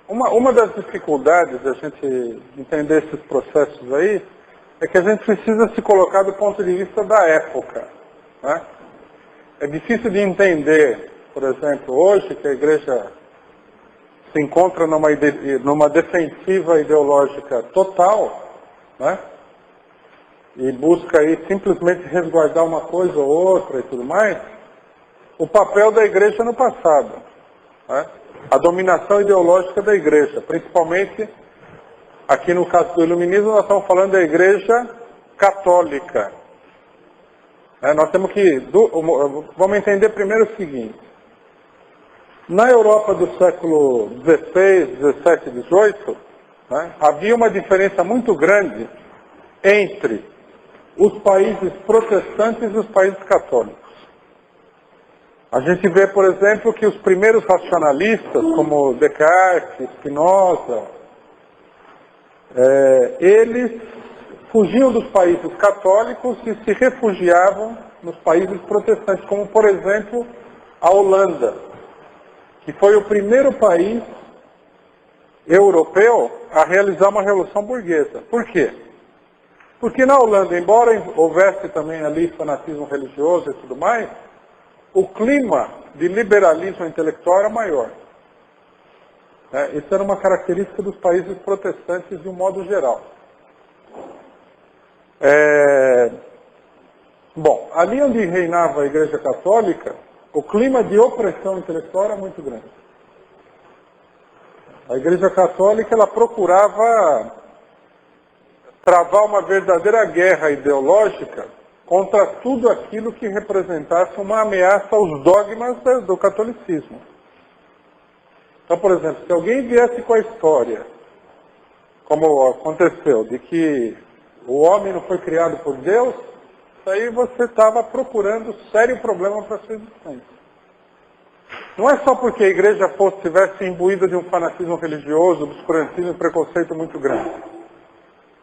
Uma das dificuldades da gente entender esses processos aí, é que a gente precisa se colocar do ponto de vista da época. Né? É difícil de entender, por exemplo, hoje, que a igreja se encontra numa defensiva ideológica total, né? E busca aí simplesmente resguardar uma coisa ou outra e tudo mais, o papel da igreja no passado. Né? A dominação ideológica da igreja, principalmente, aqui no caso do iluminismo, nós estamos falando da igreja católica. Nós temos que... Vamos entender primeiro o seguinte. Na Europa do século XVI, XVII e XVIII, havia uma diferença muito grande entre os países protestantes e os países católicos. A gente vê, por exemplo, que os primeiros racionalistas, como Descartes, Spinoza, eles fugiam dos países católicos e se refugiavam nos países protestantes, como, por exemplo, a Holanda, que foi o primeiro país europeu a realizar uma revolução burguesa. Por quê? Porque na Holanda, embora houvesse também ali fanatismo religioso e tudo mais, o clima de liberalismo intelectual era maior. Isso era uma característica dos países protestantes de um modo geral. Bom, ali onde reinava a Igreja Católica, o clima de opressão intelectual era muito grande. A Igreja Católica, ela procurava travar uma verdadeira guerra ideológica contra tudo aquilo que representasse uma ameaça aos dogmas do catolicismo. Então, por exemplo, se alguém viesse com a história, como aconteceu, de que o homem não foi criado por Deus, isso aí você estava procurando sério problema para a sua existência. Não é só porque a igreja estivesse imbuída de um fanatismo religioso, obscurantismo e preconceito muito grande.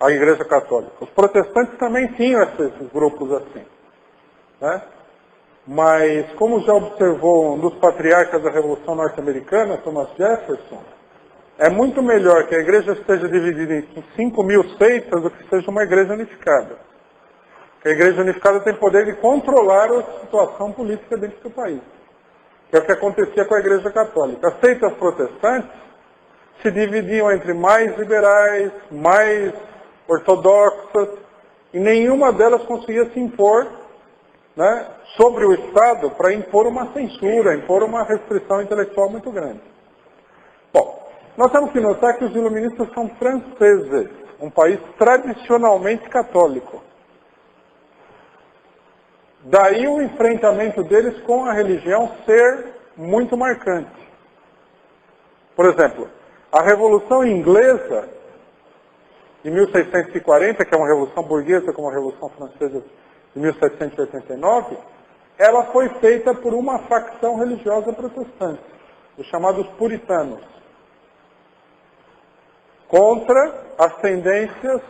A igreja católica. Os protestantes também tinham esses grupos assim. Mas, como já observou um dos patriarcas da Revolução Norte-Americana, Thomas Jefferson, é muito melhor que a igreja esteja dividida em 5.000 seitas do que seja uma igreja unificada. Porque a igreja unificada tem poder de controlar a situação política dentro do país. Que é o que acontecia com a igreja católica. As seitas protestantes se dividiam entre mais liberais, mais ortodoxas, e nenhuma delas conseguia se impor sobre o Estado para impor uma censura, impor uma restrição intelectual muito grande. Bom, nós temos que notar que os iluministas são franceses, um país tradicionalmente católico. Daí o enfrentamento deles com a religião ser muito marcante. Por exemplo, a Revolução Inglesa, de 1640, que é uma revolução burguesa como a Revolução Francesa de 1789, ela foi feita por uma facção religiosa protestante, os chamados puritanos, contra as tendências,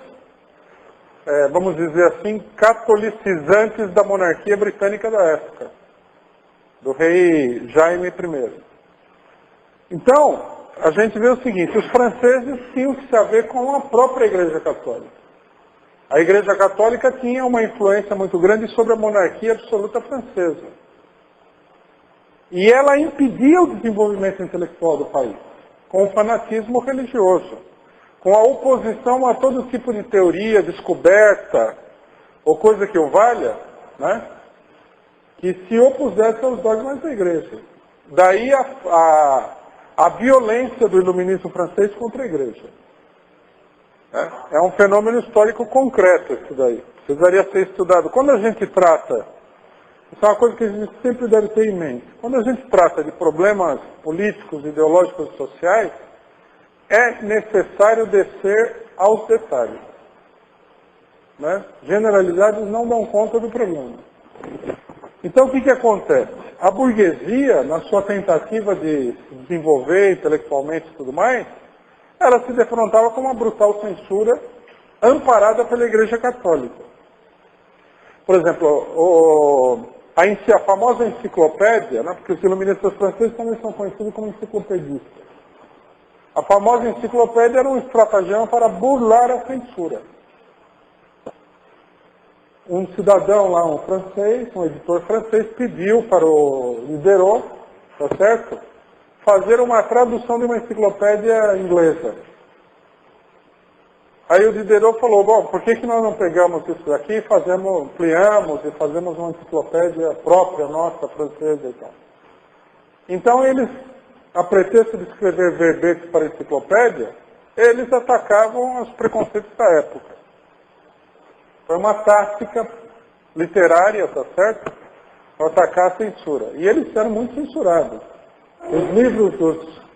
vamos dizer assim, catolicizantes da monarquia britânica da época, do rei Jaime I. Então, a gente vê o seguinte, os franceses tinham que se haver com a própria Igreja Católica. A Igreja Católica tinha uma influência muito grande sobre a monarquia absoluta francesa. E ela impedia o desenvolvimento intelectual do país, com o fanatismo religioso, com a oposição a todo tipo de teoria, descoberta, ou coisa que o valha, que se opusesse aos dogmas da Igreja. Daí a violência do iluminismo francês contra a Igreja. É um fenômeno histórico concreto isso daí. Precisaria ser estudado. Quando a gente trata, isso é uma coisa que a gente sempre deve ter em mente, quando a gente trata de problemas políticos, ideológicos e sociais, é necessário descer aos detalhes. Generalidades não dão conta do problema. Então o que acontece? A burguesia, na sua tentativa de se desenvolver intelectualmente e tudo mais, ela se defrontava com uma brutal censura amparada pela Igreja Católica. Por exemplo, a famosa enciclopédia, porque os iluministas franceses também são conhecidos como enciclopedistas. A famosa enciclopédia era um estratagema para burlar a censura. Um cidadão lá, um francês, um editor francês, pediu para o Diderot, tá certo? Fazer uma tradução de uma enciclopédia inglesa. Aí o Diderot falou, bom, por que nós não pegamos isso daqui e ampliamos e fazemos uma enciclopédia própria, nossa, francesa e tal. Então eles, a pretexto de escrever verbetes para a enciclopédia, eles atacavam os preconceitos da época. Foi uma tática literária, tá certo? Para atacar a censura. E eles eram muito censurados. Os livros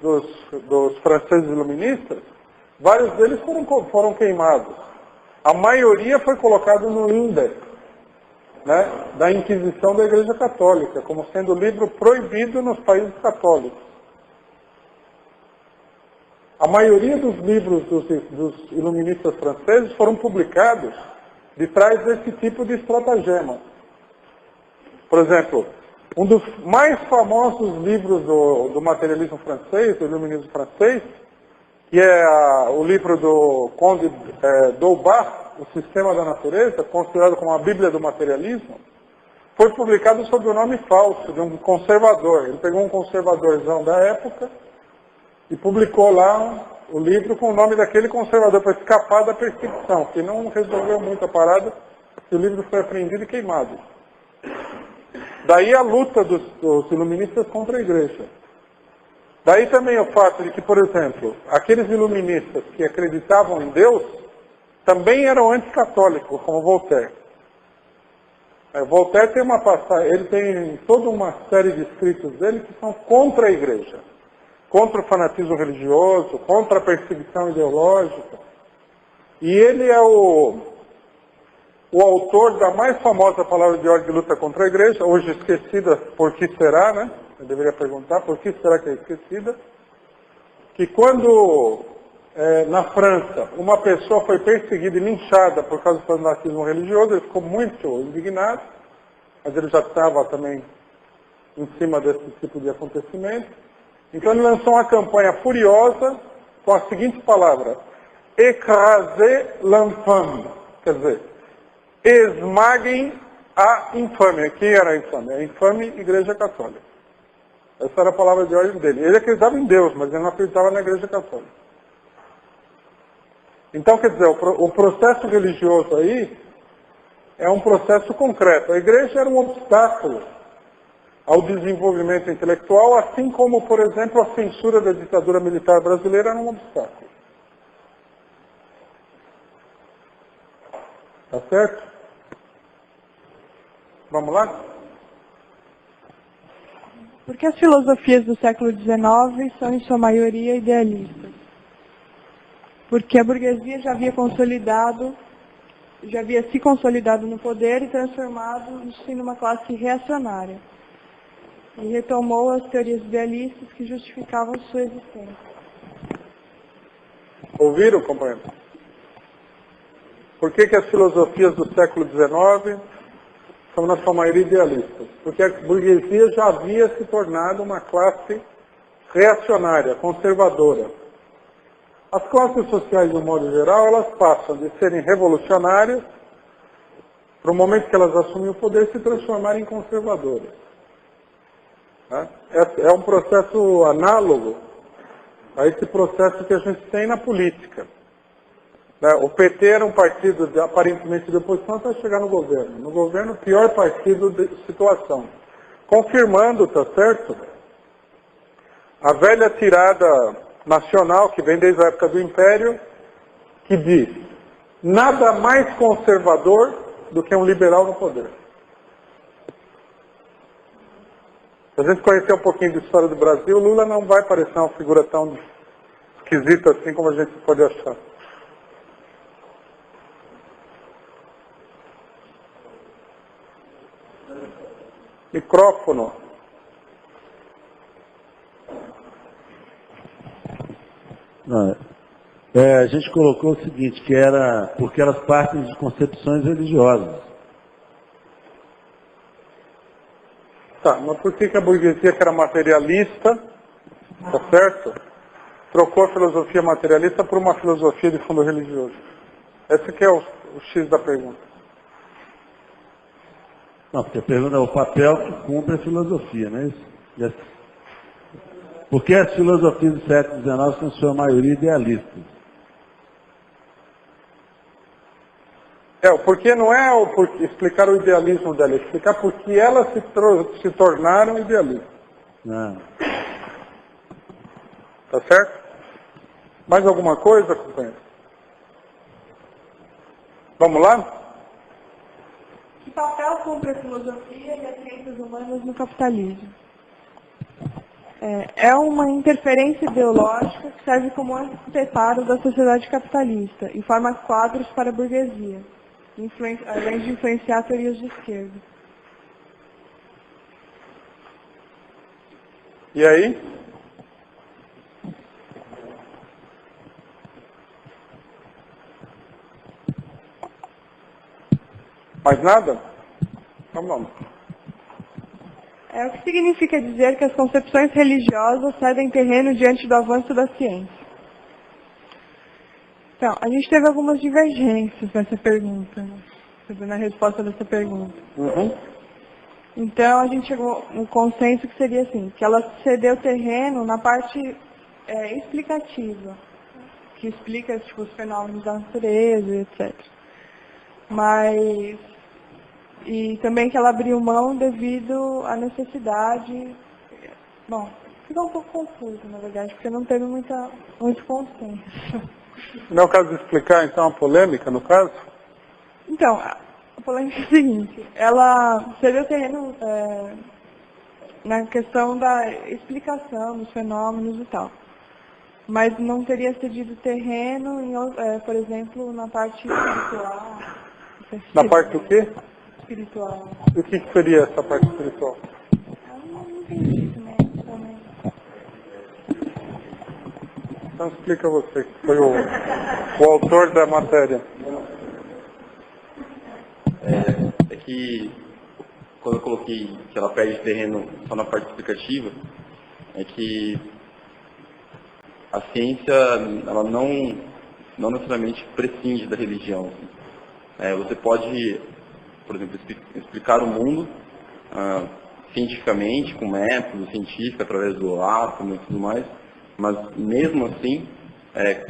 dos franceses iluministas, vários deles foram queimados. A maioria foi colocado no índex, né, da Inquisição da Igreja Católica, como sendo livro proibido nos países católicos. A maioria dos livros dos iluministas franceses foram publicados de trás desse tipo de estratagema. Por exemplo, um dos mais famosos livros do materialismo francês, do iluminismo francês, que é o livro do Conde d'Holbach, O Sistema da Natureza, considerado como a Bíblia do materialismo, foi publicado sob o nome falso de um conservador. Ele pegou um conservadorzão da época e publicou lá o livro com o nome daquele conservador para escapar da perseguição, que não resolveu muito a parada, e o livro foi apreendido e queimado. Daí a luta dos iluministas contra a igreja. Daí também o fato de que, por exemplo, aqueles iluministas que acreditavam em Deus também eram anticatólicos, como Voltaire. Voltaire tem uma passagem, ele tem toda uma série de escritos dele que são contra a igreja, contra o fanatismo religioso, contra a perseguição ideológica. E ele é o autor da mais famosa palavra de ordem de luta contra a igreja, hoje esquecida, por que será, né? Eu deveria perguntar, por que será que é esquecida? Que quando, na França, uma pessoa foi perseguida e linchada por causa do fanatismo religioso, ele ficou muito indignado, mas ele já estava também em cima desse tipo de acontecimento. Então ele lançou uma campanha furiosa com a seguinte palavra: écraser l'infâme, quer dizer, esmaguem a infâmia. Quem era a infâmia? A infame Igreja Católica. Essa era a palavra de ordem dele. Ele acreditava em Deus, mas ele não acreditava na Igreja Católica. Então, quer dizer, o processo religioso aí é um processo concreto. A igreja era um obstáculo ao desenvolvimento intelectual, assim como, por exemplo, a censura da ditadura militar brasileira era um obstáculo. Tá certo? Vamos lá? Porque as filosofias do século XIX são, em sua maioria, idealistas. Porque a burguesia já havia se consolidado no poder e transformado-se numa classe reacionária. E retomou as teorias idealistas que justificavam sua existência. Ouviram, companheiro? Por que as filosofias do século XIX são, na sua maioria, idealistas? Porque a burguesia já havia se tornado uma classe reacionária, conservadora. As classes sociais, de um modo geral, elas passam de serem revolucionárias, para o momento que elas assumem o poder, se transformarem em conservadoras. É um processo análogo a esse processo que a gente tem na política. O PT era um partido aparentemente de oposição até chegar no governo. No governo, o pior partido de situação. Confirmando, tá certo? A velha tirada nacional, que vem desde a época do Império, que diz: nada mais conservador do que um liberal no poder. Se a gente conhecer um pouquinho da história do Brasil, Lula não vai parecer uma figura tão esquisita assim como a gente pode achar. Micrófono. A gente colocou o seguinte, que era porque elas partem de concepções religiosas. Tá, mas por que a burguesia, que era materialista, tá certo, trocou a filosofia materialista por uma filosofia de fundo religioso? Esse que é o X da pergunta. Não, porque a pergunta é o papel que cumpre a filosofia, não é isso? Porque as filosofias do século XIX são, em sua maioria, idealistas. Porque não é explicar o idealismo dela, é explicar por que elas se tornaram idealistas. Não. Tá certo? Mais alguma coisa, companheiro? Vamos lá? papel cumpre a filosofia e as ciências humanas no capitalismo? É uma interferência ideológica que serve como anteparo da sociedade capitalista e forma quadros para a burguesia, além de influenciar teorias de esquerda. E aí? Mais nada? Então vamos. O que significa dizer que as concepções religiosas cedem terreno diante do avanço da ciência? Então, a gente teve algumas divergências nessa pergunta, na resposta dessa pergunta. Uhum. Então, a gente chegou no consenso que seria assim, que ela cedeu terreno na parte explicativa, que explica tipo, os fenômenos da natureza, etc. Mas, e também que ela abriu mão devido à necessidade, bom, ficou um pouco confuso, na verdade, porque não teve muito consenso. Não é o caso de explicar, então, a polêmica, no caso? Então, a polêmica é a seguinte, ela cedeu terreno na questão da explicação dos fenômenos e tal, mas não teria cedido terreno, por exemplo, na parte espiritual. Na parte do quê? Espiritual. E o que seria essa parte espiritual? Eu não entendi isso, né? Então explica você, que foi o autor da matéria. É que quando eu coloquei que ela perde terreno só na parte explicativa, é que a ciência ela não necessariamente prescinde da religião. Você pode, por exemplo, explicar o mundo cientificamente, com método científico, através do átomo e tudo mais, mas mesmo assim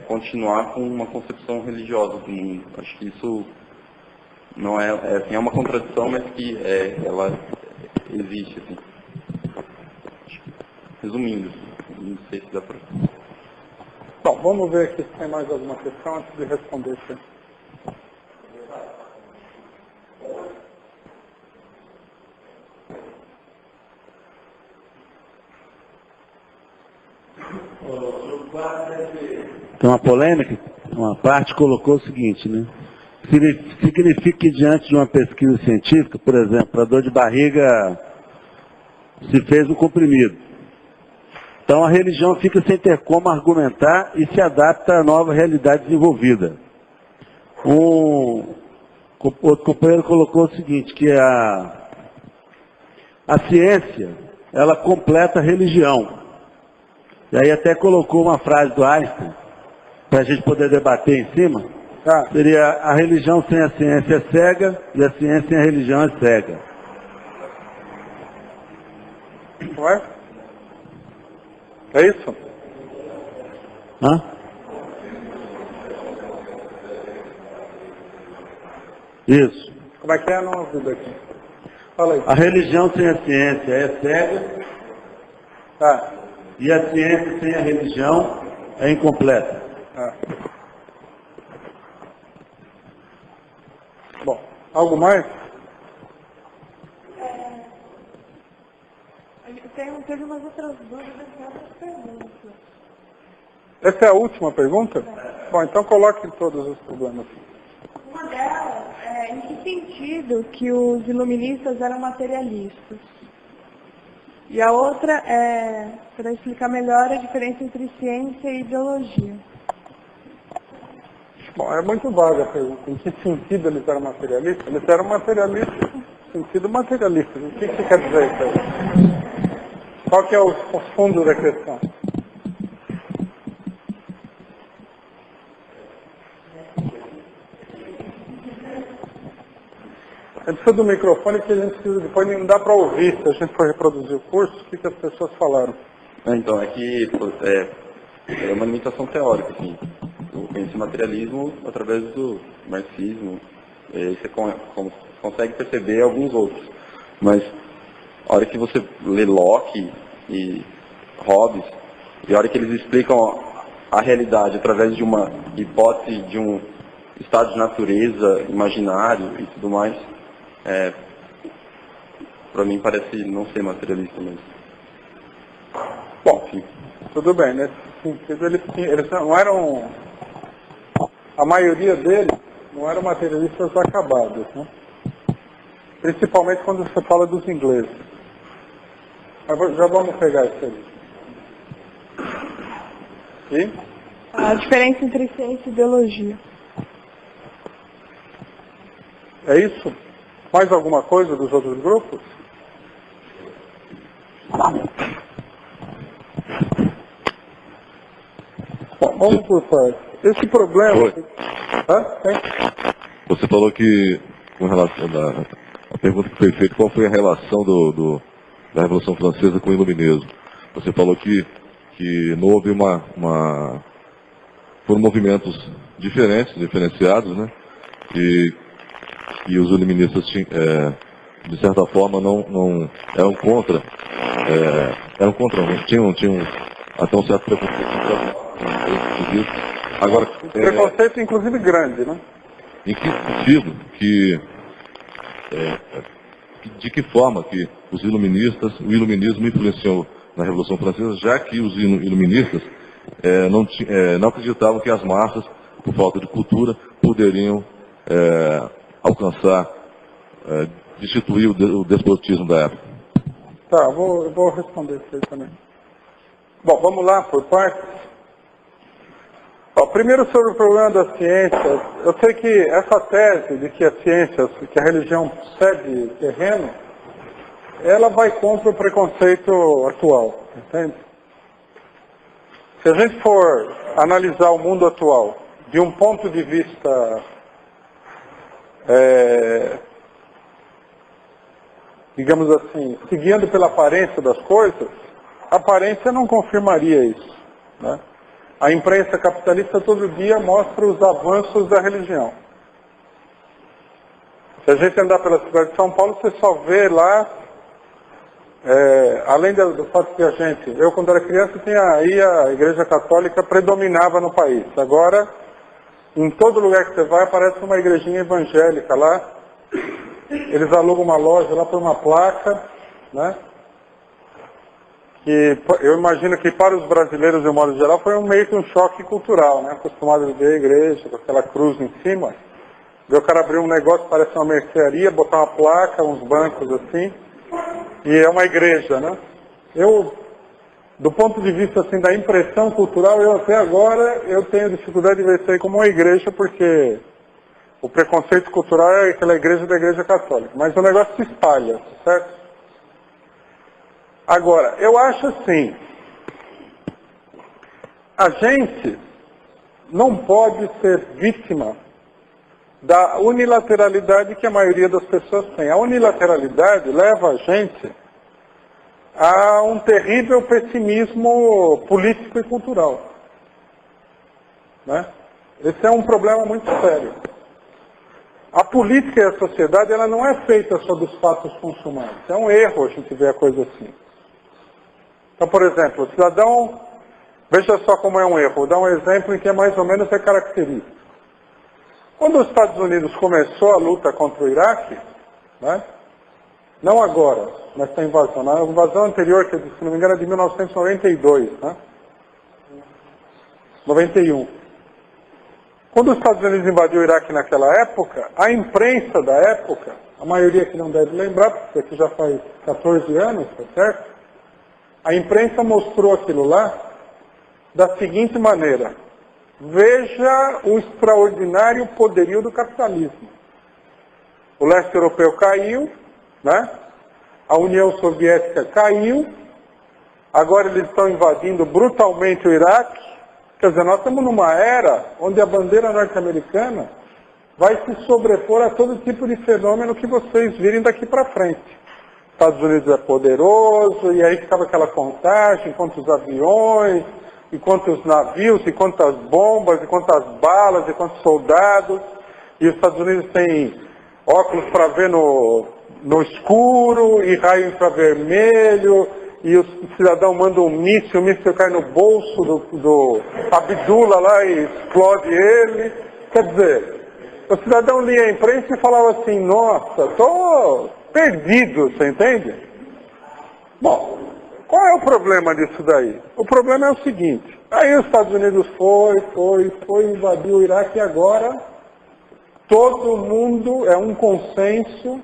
continuar com uma concepção religiosa do mundo. Acho que isso não é uma contradição, mas que ela existe. Assim. Resumindo, não sei se dá para... Bom, vamos ver aqui se tem mais alguma questão antes de responder isso aí. Tem uma polêmica, uma parte colocou o seguinte, né? Significa que diante de uma pesquisa científica, por exemplo, a dor de barriga se fez um comprimido. Então a religião fica sem ter como argumentar e se adapta à nova realidade desenvolvida. Outro companheiro colocou o seguinte, que a ciência, ela completa a religião. E aí até colocou uma frase do Einstein, para a gente poder debater em cima, seria a religião sem a ciência é cega e a ciência sem a religião é cega. Não é? É isso? Hã? Isso. Como é que é? Não ouvi daqui. Fala aí. A religião sem a ciência é cega e a ciência sem a religião é incompleta. Bom, algo mais? Teve umas outras dúvidas e outras perguntas. Essa é a última pergunta? Bom, então coloque todos os problemas. Uma delas é em que sentido que os iluministas eram materialistas? E a outra é para explicar melhor a diferença entre ciência e ideologia. Bom, é muito vaga a pergunta. Em que sentido eles eram materialistas? Eles eram materialistas no sentido materialista. O que quer dizer isso aí? Qual que é o fundo da questão? A gente precisa do microfone porque a gente precisa, depois não dá para ouvir. Se a gente for reproduzir o curso, o que as pessoas falaram? Então, é que é uma limitação teórica, assim. Eu conheci o materialismo através do marxismo, e aí você consegue perceber alguns outros. Mas a hora que você lê Locke e Hobbes, e a hora que eles explicam a realidade através de uma hipótese de um estado de natureza imaginário e tudo mais, para mim parece não ser materialista mesmo. Bom, Enfim. tudo bem, nesse sentido eles não eram, a maioria deles não eram materialistas acabados, né? Principalmente quando você fala dos ingleses. Mas já vamos pegar isso aí. E? A diferença entre ciência e ideologia. É isso? Mais alguma coisa dos outros grupos? Bom, vamos por partes. Esse problema... Oi. Hã? Tem? Você falou que, com relação a pergunta que foi feita, qual foi a relação da Revolução Francesa com o Iluminismo? Você falou que não houve foram movimentos diferenciados, né? E os iluministas, de certa forma, não eram contra, tinham até um certo preconceito. Agora, Preconceito, inclusive, grande, né? em que sentido de que forma que o iluminismo influenciou na Revolução Francesa, já que os iluministas não acreditavam que as massas, por falta de cultura, poderiam alcançar, destituir o despotismo da época? Tá, eu vou responder isso aí também. Bom, vamos lá, por partes. Primeiro sobre o problema da ciência. Eu sei que essa tese de que a ciência, que a religião cede terreno, ela vai contra o preconceito atual, entende? Se a gente for analisar o mundo atual de um ponto de vista, digamos assim, seguindo pela aparência das coisas, a aparência não confirmaria isso, né? A imprensa capitalista todo dia mostra os avanços da religião. Se a gente andar pela cidade de São Paulo, você só vê lá, além do fato que eu quando era criança, aí a Igreja Católica predominava no país. Agora, em todo lugar que você vai, aparece uma igrejinha evangélica lá. Eles alugam uma loja lá por uma placa, né? Que eu imagino que para os brasileiros, de um modo geral, foi meio que um choque cultural, né? Acostumados a ver a igreja com aquela cruz em cima. Ver o cara abrir um negócio, parece uma mercearia, botar uma placa, uns bancos assim, e é uma igreja, né? Do ponto de vista assim, da impressão cultural, até agora eu tenho dificuldade de ver isso aí como uma igreja, porque o preconceito cultural é aquela igreja da Igreja Católica. Mas o negócio se espalha, certo? Agora, eu acho assim, a gente não pode ser vítima da unilateralidade que a maioria das pessoas tem. A unilateralidade leva a gente a um terrível pessimismo político e cultural, né? Esse é um problema muito sério. A política e a sociedade, ela não é feita só dos fatos consumados. É um erro a gente ver a coisa assim. Então, por exemplo, o cidadão, veja só como é um erro, vou dar um exemplo em que mais ou menos é característico. Quando os Estados Unidos começou a luta contra o Iraque, né, não agora, nessa invasão, na invasão anterior, que se não me engano é de 1992, né, 91. Quando os Estados Unidos invadiu o Iraque naquela época, a imprensa da época, a maioria que não deve lembrar, porque aqui já faz 14 anos, tá certo? A imprensa mostrou aquilo lá da seguinte maneira: veja o extraordinário poderio do capitalismo. O leste europeu caiu, né? A União Soviética caiu, agora eles estão invadindo brutalmente o Iraque. Quer dizer, nós estamos numa era onde a bandeira norte-americana vai se sobrepor a todo tipo de fenômeno que vocês virem daqui para frente. Estados Unidos é poderoso, e aí ficava aquela contagem, quantos aviões, e quantos navios, e quantas bombas, e quantas balas, e quantos soldados. E os Estados Unidos têm óculos para ver no escuro, e raio infravermelho, e o cidadão manda um míssil, o míssil cai no bolso do Abdullah lá e explode ele. Quer dizer, o cidadão lia a imprensa e falava assim, nossa, estou perdido, você entende? Bom, qual é o problema disso daí? O problema é o seguinte, aí os Estados Unidos foi, invadiu o Iraque e agora todo mundo é um consenso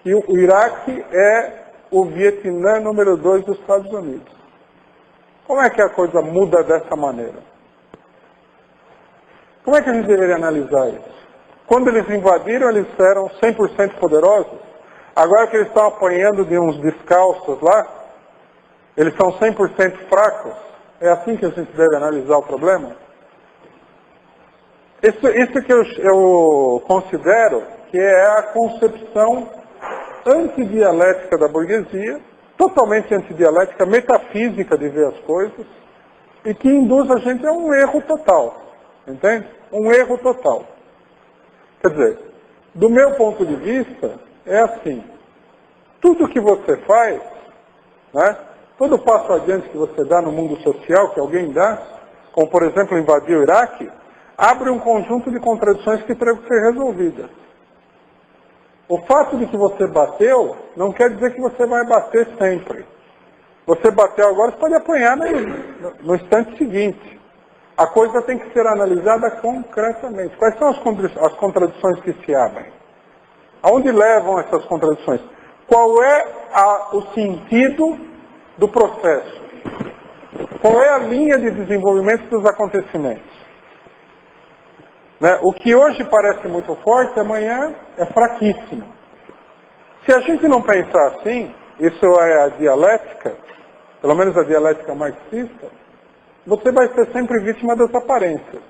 que o Iraque é o Vietnã número 2 dos Estados Unidos. Como é que a coisa muda dessa maneira? Como é que a gente deveria analisar isso? Quando eles invadiram, eles eram 100% poderosos. Agora que eles estão apanhando de uns descalços lá, eles são 100% fracos. É assim que a gente deve analisar o problema? Isso que eu considero que é a concepção antidialética da burguesia, totalmente antidialética, metafísica de ver as coisas, e que induz a gente a um erro total. Entende? Um erro total. Quer dizer, do meu ponto de vista, é assim. Tudo que você faz, né, todo passo adiante que você dá no mundo social, que alguém dá, como por exemplo invadir o Iraque, abre um conjunto de contradições que terão que ser resolvidas. O fato de que você bateu, não quer dizer que você vai bater sempre. Você bateu agora, você pode apanhar no instante seguinte. A coisa tem que ser analisada concretamente. Quais são as contradições que se abrem? Aonde levam essas contradições? Qual é o sentido do processo? Qual é a linha de desenvolvimento dos acontecimentos? Né? O que hoje parece muito forte, amanhã é fraquíssimo. Se a gente não pensar assim, isso é a dialética, pelo menos a dialética marxista, você vai ser sempre vítima das aparências.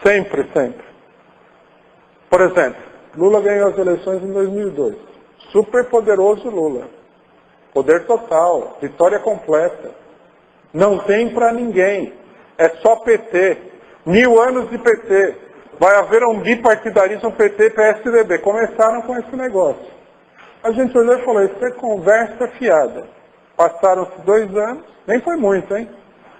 Sempre, sempre. Por exemplo, Lula ganhou as eleições em 2002. Super poderoso Lula. Poder total, vitória completa. Não tem para ninguém. É só PT. 1000 anos de PT. Vai haver um bipartidarismo PT-PSDB. Começaram com esse negócio. A gente olhou e falou, isso é conversa fiada. Passaram-se 2 anos, nem foi muito, hein?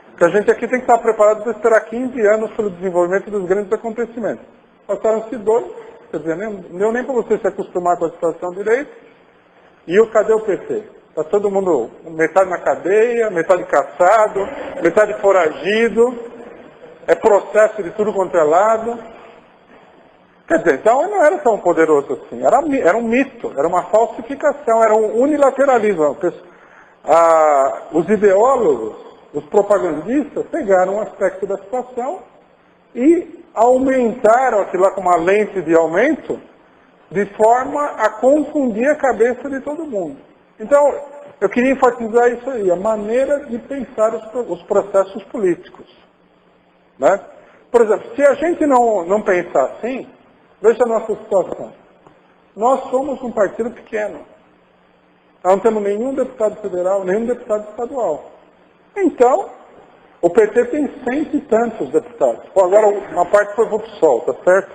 Porque a gente aqui tem que estar preparado para esperar 15 anos pelo desenvolvimento dos grandes acontecimentos. Passaram-se 2, quer dizer, não deu nem para você se acostumar com a situação direito. E cadê o PT? Está todo mundo, metade na cadeia, metade caçado, metade foragido. É processo de tudo quanto é lado. Quer dizer, então não era tão poderoso assim. Era um mito, era uma falsificação, era um unilateralismo. Os ideólogos, os propagandistas, pegaram um aspecto da situação e aumentaram aquilo lá com uma lente de aumento, de forma a confundir a cabeça de todo mundo. Então, eu queria enfatizar isso aí, a maneira de pensar os processos políticos. Né? Por exemplo, se a gente não pensar assim, veja a nossa situação. Nós somos um partido pequeno. Nós não temos nenhum deputado federal, nenhum deputado estadual. Então, o PT tem 100 e tantos deputados. Bom, agora uma parte foi para o PSOL, tá certo?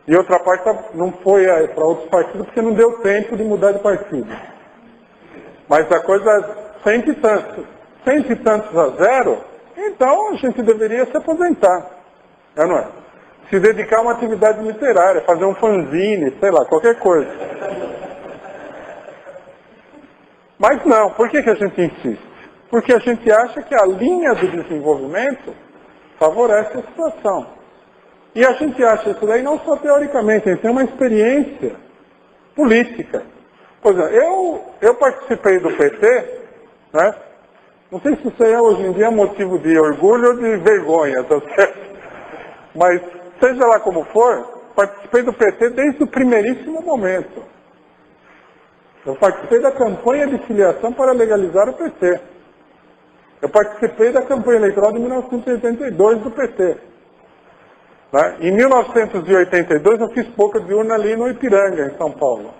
E outra parte não foi para outros partidos porque não deu tempo de mudar de partido. Mas a coisa é 100 e tantos. 100 e tantos a 0, então a gente deveria se aposentar. Não é? Se dedicar a uma atividade literária, fazer um fanzine, sei lá, qualquer coisa. Mas não, por que a gente insiste? Porque a gente acha que a linha do desenvolvimento favorece a situação. E a gente acha isso daí não só teoricamente, a gente tem uma experiência política. Por exemplo, eu participei do PT, né? Não sei se isso aí hoje em dia é motivo de orgulho ou de vergonha, tá certo? Mas, seja lá como for, participei do PT desde o primeiríssimo momento. Eu participei da campanha de filiação para legalizar o PT. Eu participei da campanha eleitoral de 1982 do PT. Né? Em 1982 eu fiz boca de urna ali no Ipiranga, em São Paulo.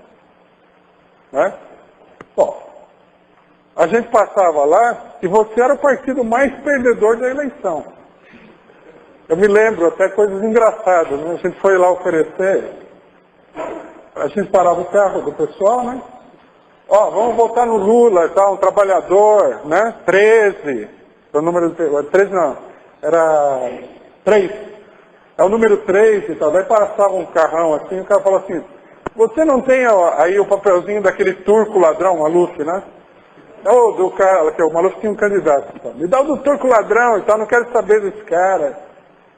Né? Bom, a gente passava lá e você era o partido mais perdedor da eleição. Eu me lembro até coisas engraçadas. Né? A gente foi lá oferecer, a gente parava o carro do pessoal, né? Ó, vamos votar no Lula, tá? Um trabalhador, né? 13. O número de 13 não, era 3. é o número 3 e tal. Daí passava um carrão assim, o cara fala assim, você não tem aí o papelzinho daquele turco ladrão, Maluf, né? Do cara, que o Maluf tinha um candidato. Então. Me dá o do turco ladrão e tal, não quero saber desse cara.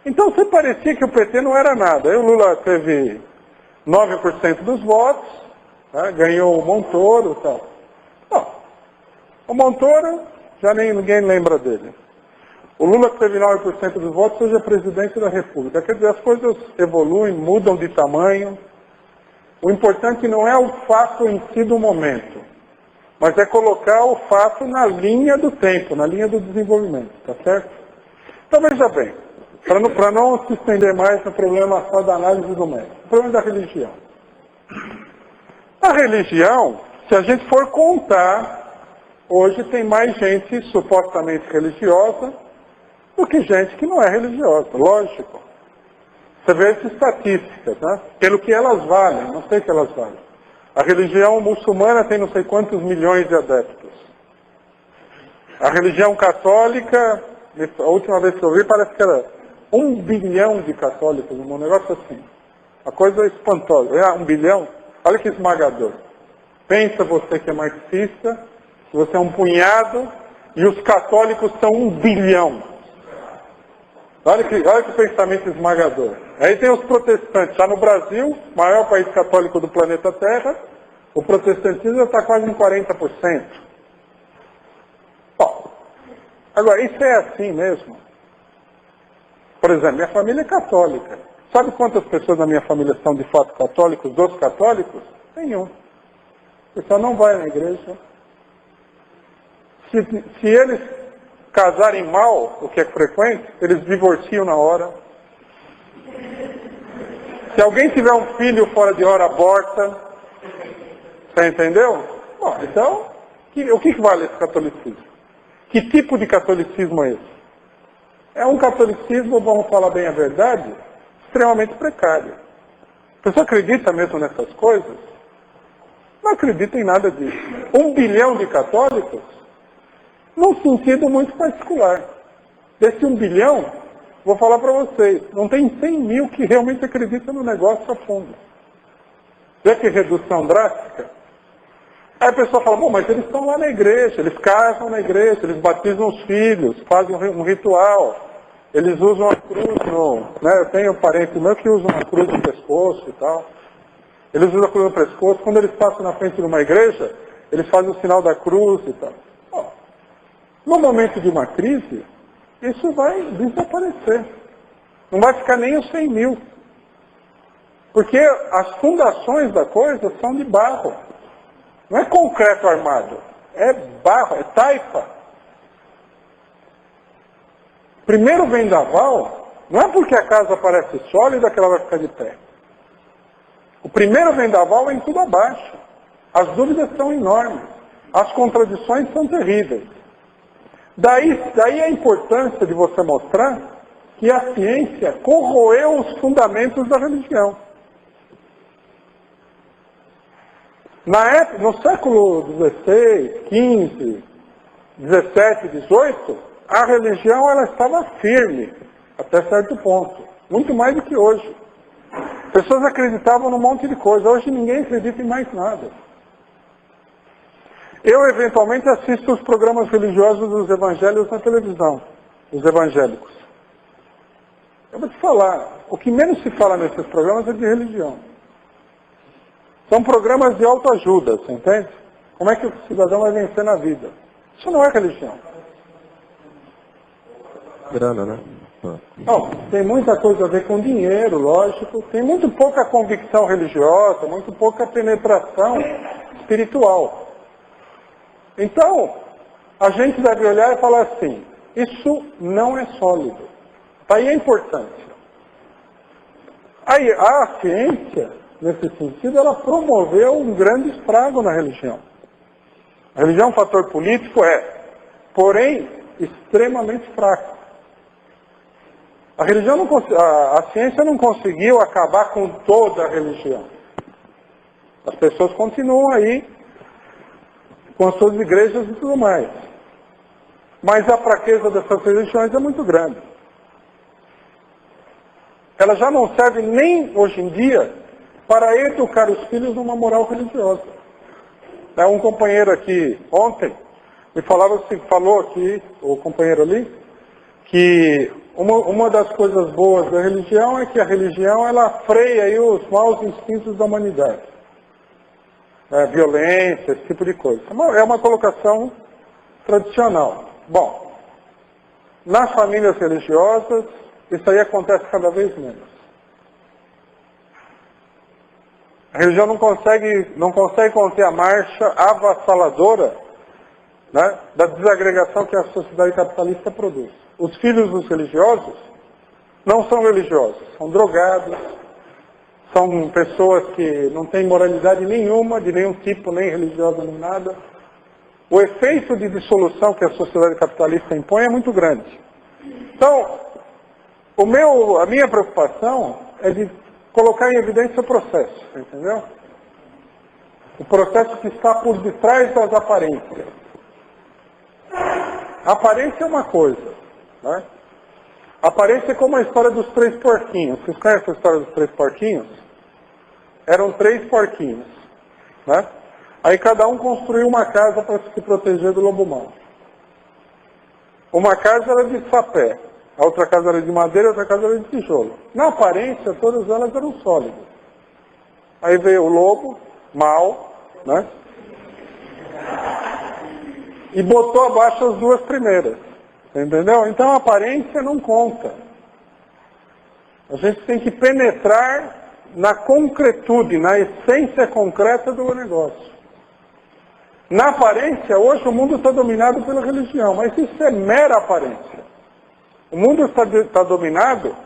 Então você parecia que o PT não era nada. Aí o Lula teve 9% dos votos, né? Ganhou o Montoro e tal. Bom, o Montoro, já ninguém lembra dele. O Lula que teve 9% dos votos, hoje é presidente da República. Quer dizer, as coisas evoluem, mudam de tamanho. O importante não é o fato em si do momento, mas é colocar o fato na linha do tempo, na linha do desenvolvimento, tá certo? Então veja bem, para não se estender mais no problema só da análise do médico, o problema da religião. A religião, se a gente for contar, hoje tem mais gente supostamente religiosa do que gente que não é religiosa, lógico. Você vê as estatísticas, né? Pelo que elas valem, não sei o que elas valem. A religião muçulmana tem não sei quantos milhões de adeptos. A religião católica, a última vez que eu vi, parece que era 1 bilhão de católicos, um negócio assim. Uma coisa espantosa. 1 bilhão? Olha que esmagador. Pensa você que é marxista, que você é um punhado, e os católicos são 1 bilhão. Olha que pensamento esmagador. Aí tem os protestantes. Já no Brasil, maior país católico do planeta Terra, o protestantismo está quase em 40%. Bom, agora, isso é assim mesmo? Por exemplo, minha família é católica. Sabe quantas pessoas na minha família são de fato católicos, dos católicos? Nenhum. O pessoal não vai na igreja. Se eles casarem mal, o que é frequente, eles divorciam na hora. Se alguém tiver um filho fora de hora, aborta. Você entendeu? Bom, então, o que vale esse catolicismo? Que tipo de catolicismo é esse? É um catolicismo, vamos falar bem a verdade, extremamente precário. A pessoa acredita mesmo nessas coisas? Não acredita em nada disso. 1 bilhão de católicos? Num sentido muito particular. Desse 1 bilhão, vou falar para vocês, não tem 100 mil que realmente acreditam no negócio a fundo. Vê que redução drástica? Aí a pessoa fala, bom, mas eles estão lá na igreja, eles casam na igreja, eles batizam os filhos, fazem um ritual, eles usam a cruz né? Eu tenho um parente meu que usa uma cruz no pescoço e tal. Eles usam a cruz no pescoço, quando eles passam na frente de uma igreja, eles fazem o sinal da cruz e tal. No momento de uma crise, isso vai desaparecer. Não vai ficar nem os 100 mil. Porque as fundações da coisa são de barro. Não é concreto armado. É barro, é taipa. Primeiro vendaval, não é porque a casa parece sólida que ela vai ficar de pé. O primeiro vendaval é em tudo abaixo. As dúvidas são enormes. As contradições são terríveis. Daí a importância de você mostrar que a ciência corroeu os fundamentos da religião. No século XVI, XV, XVII, XVIII, a religião ela estava firme, até certo ponto. Muito mais do que hoje. Pessoas acreditavam num monte de coisa. Hoje ninguém acredita em mais nada. Eu, eventualmente, assisto os programas religiosos dos evangelhos na televisão, os evangélicos. Eu vou te falar, o que menos se fala nesses programas é de religião. São programas de autoajuda, você entende? Como é que o cidadão vai vencer na vida? Isso não é religião. Grana, né? Não, tem muita coisa a ver com dinheiro, lógico. Tem muito pouca convicção religiosa, muito pouca penetração espiritual. Então, a gente deve olhar e falar assim, isso não é sólido. Daí a importância. Aí, a ciência, nesse sentido, ela promoveu um grande estrago na religião. A religião é um fator político, porém, extremamente fraco. A ciência não conseguiu acabar com toda a religião. As pessoas continuam aí, com as suas igrejas e tudo mais. Mas a fraqueza dessas religiões é muito grande. ela já não serve nem hoje em dia para educar os filhos numa moral religiosa. Um companheiro aqui ontem me falou aqui, o companheiro ali, que uma das coisas boas da religião é que a religião ela freia aí os maus instintos da humanidade. Violência, esse tipo de coisa. É uma colocação tradicional. Bom, nas famílias religiosas, isso aí acontece cada vez menos. A religião não consegue conter a marcha avassaladora, né, da desagregação que a sociedade capitalista produz. Os filhos dos religiosos não são religiosos, são drogados, são pessoas que não têm moralidade nenhuma, de nenhum tipo, nem religiosa, nem nada. O efeito de dissolução que a sociedade capitalista impõe é muito grande. Então, a minha preocupação é de colocar em evidência o processo, entendeu? O processo que está por detrás das aparências. A aparência é uma coisa, né? A aparência é como a história dos 3 porquinhos. Vocês conhecem a história dos 3 porquinhos? Eram 3 porquinhos, né? Aí cada um construiu uma casa para se proteger do lobo mau. Uma casa era de sapé, a outra casa era de madeira, a outra casa era de tijolo. Na aparência, todas elas eram sólidas. Aí veio o lobo, mau, né? E botou abaixo as 2 primeiras. Entendeu? Então a aparência não conta. A gente tem que penetrar na concretude, na essência concreta do negócio. Na aparência, hoje o mundo está dominado pela religião, mas isso é mera aparência. O mundo está dominado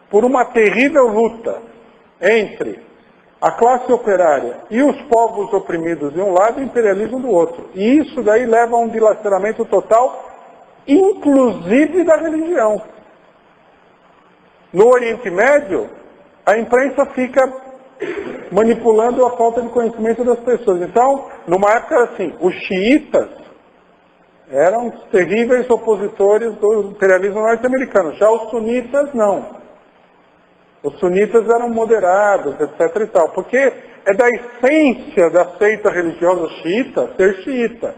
por uma terrível luta entre a classe operária e os povos oprimidos de um lado e o imperialismo do outro. E isso daí leva a um dilaceramento total, inclusive da religião. No Oriente Médio, a imprensa fica manipulando a falta de conhecimento das pessoas. Então, numa época assim, os xiitas eram os terríveis opositores do imperialismo norte-americano. Já os sunitas, não. Os sunitas eram moderados, etc. e tal. Porque é da essência da seita religiosa xiita ser xiita.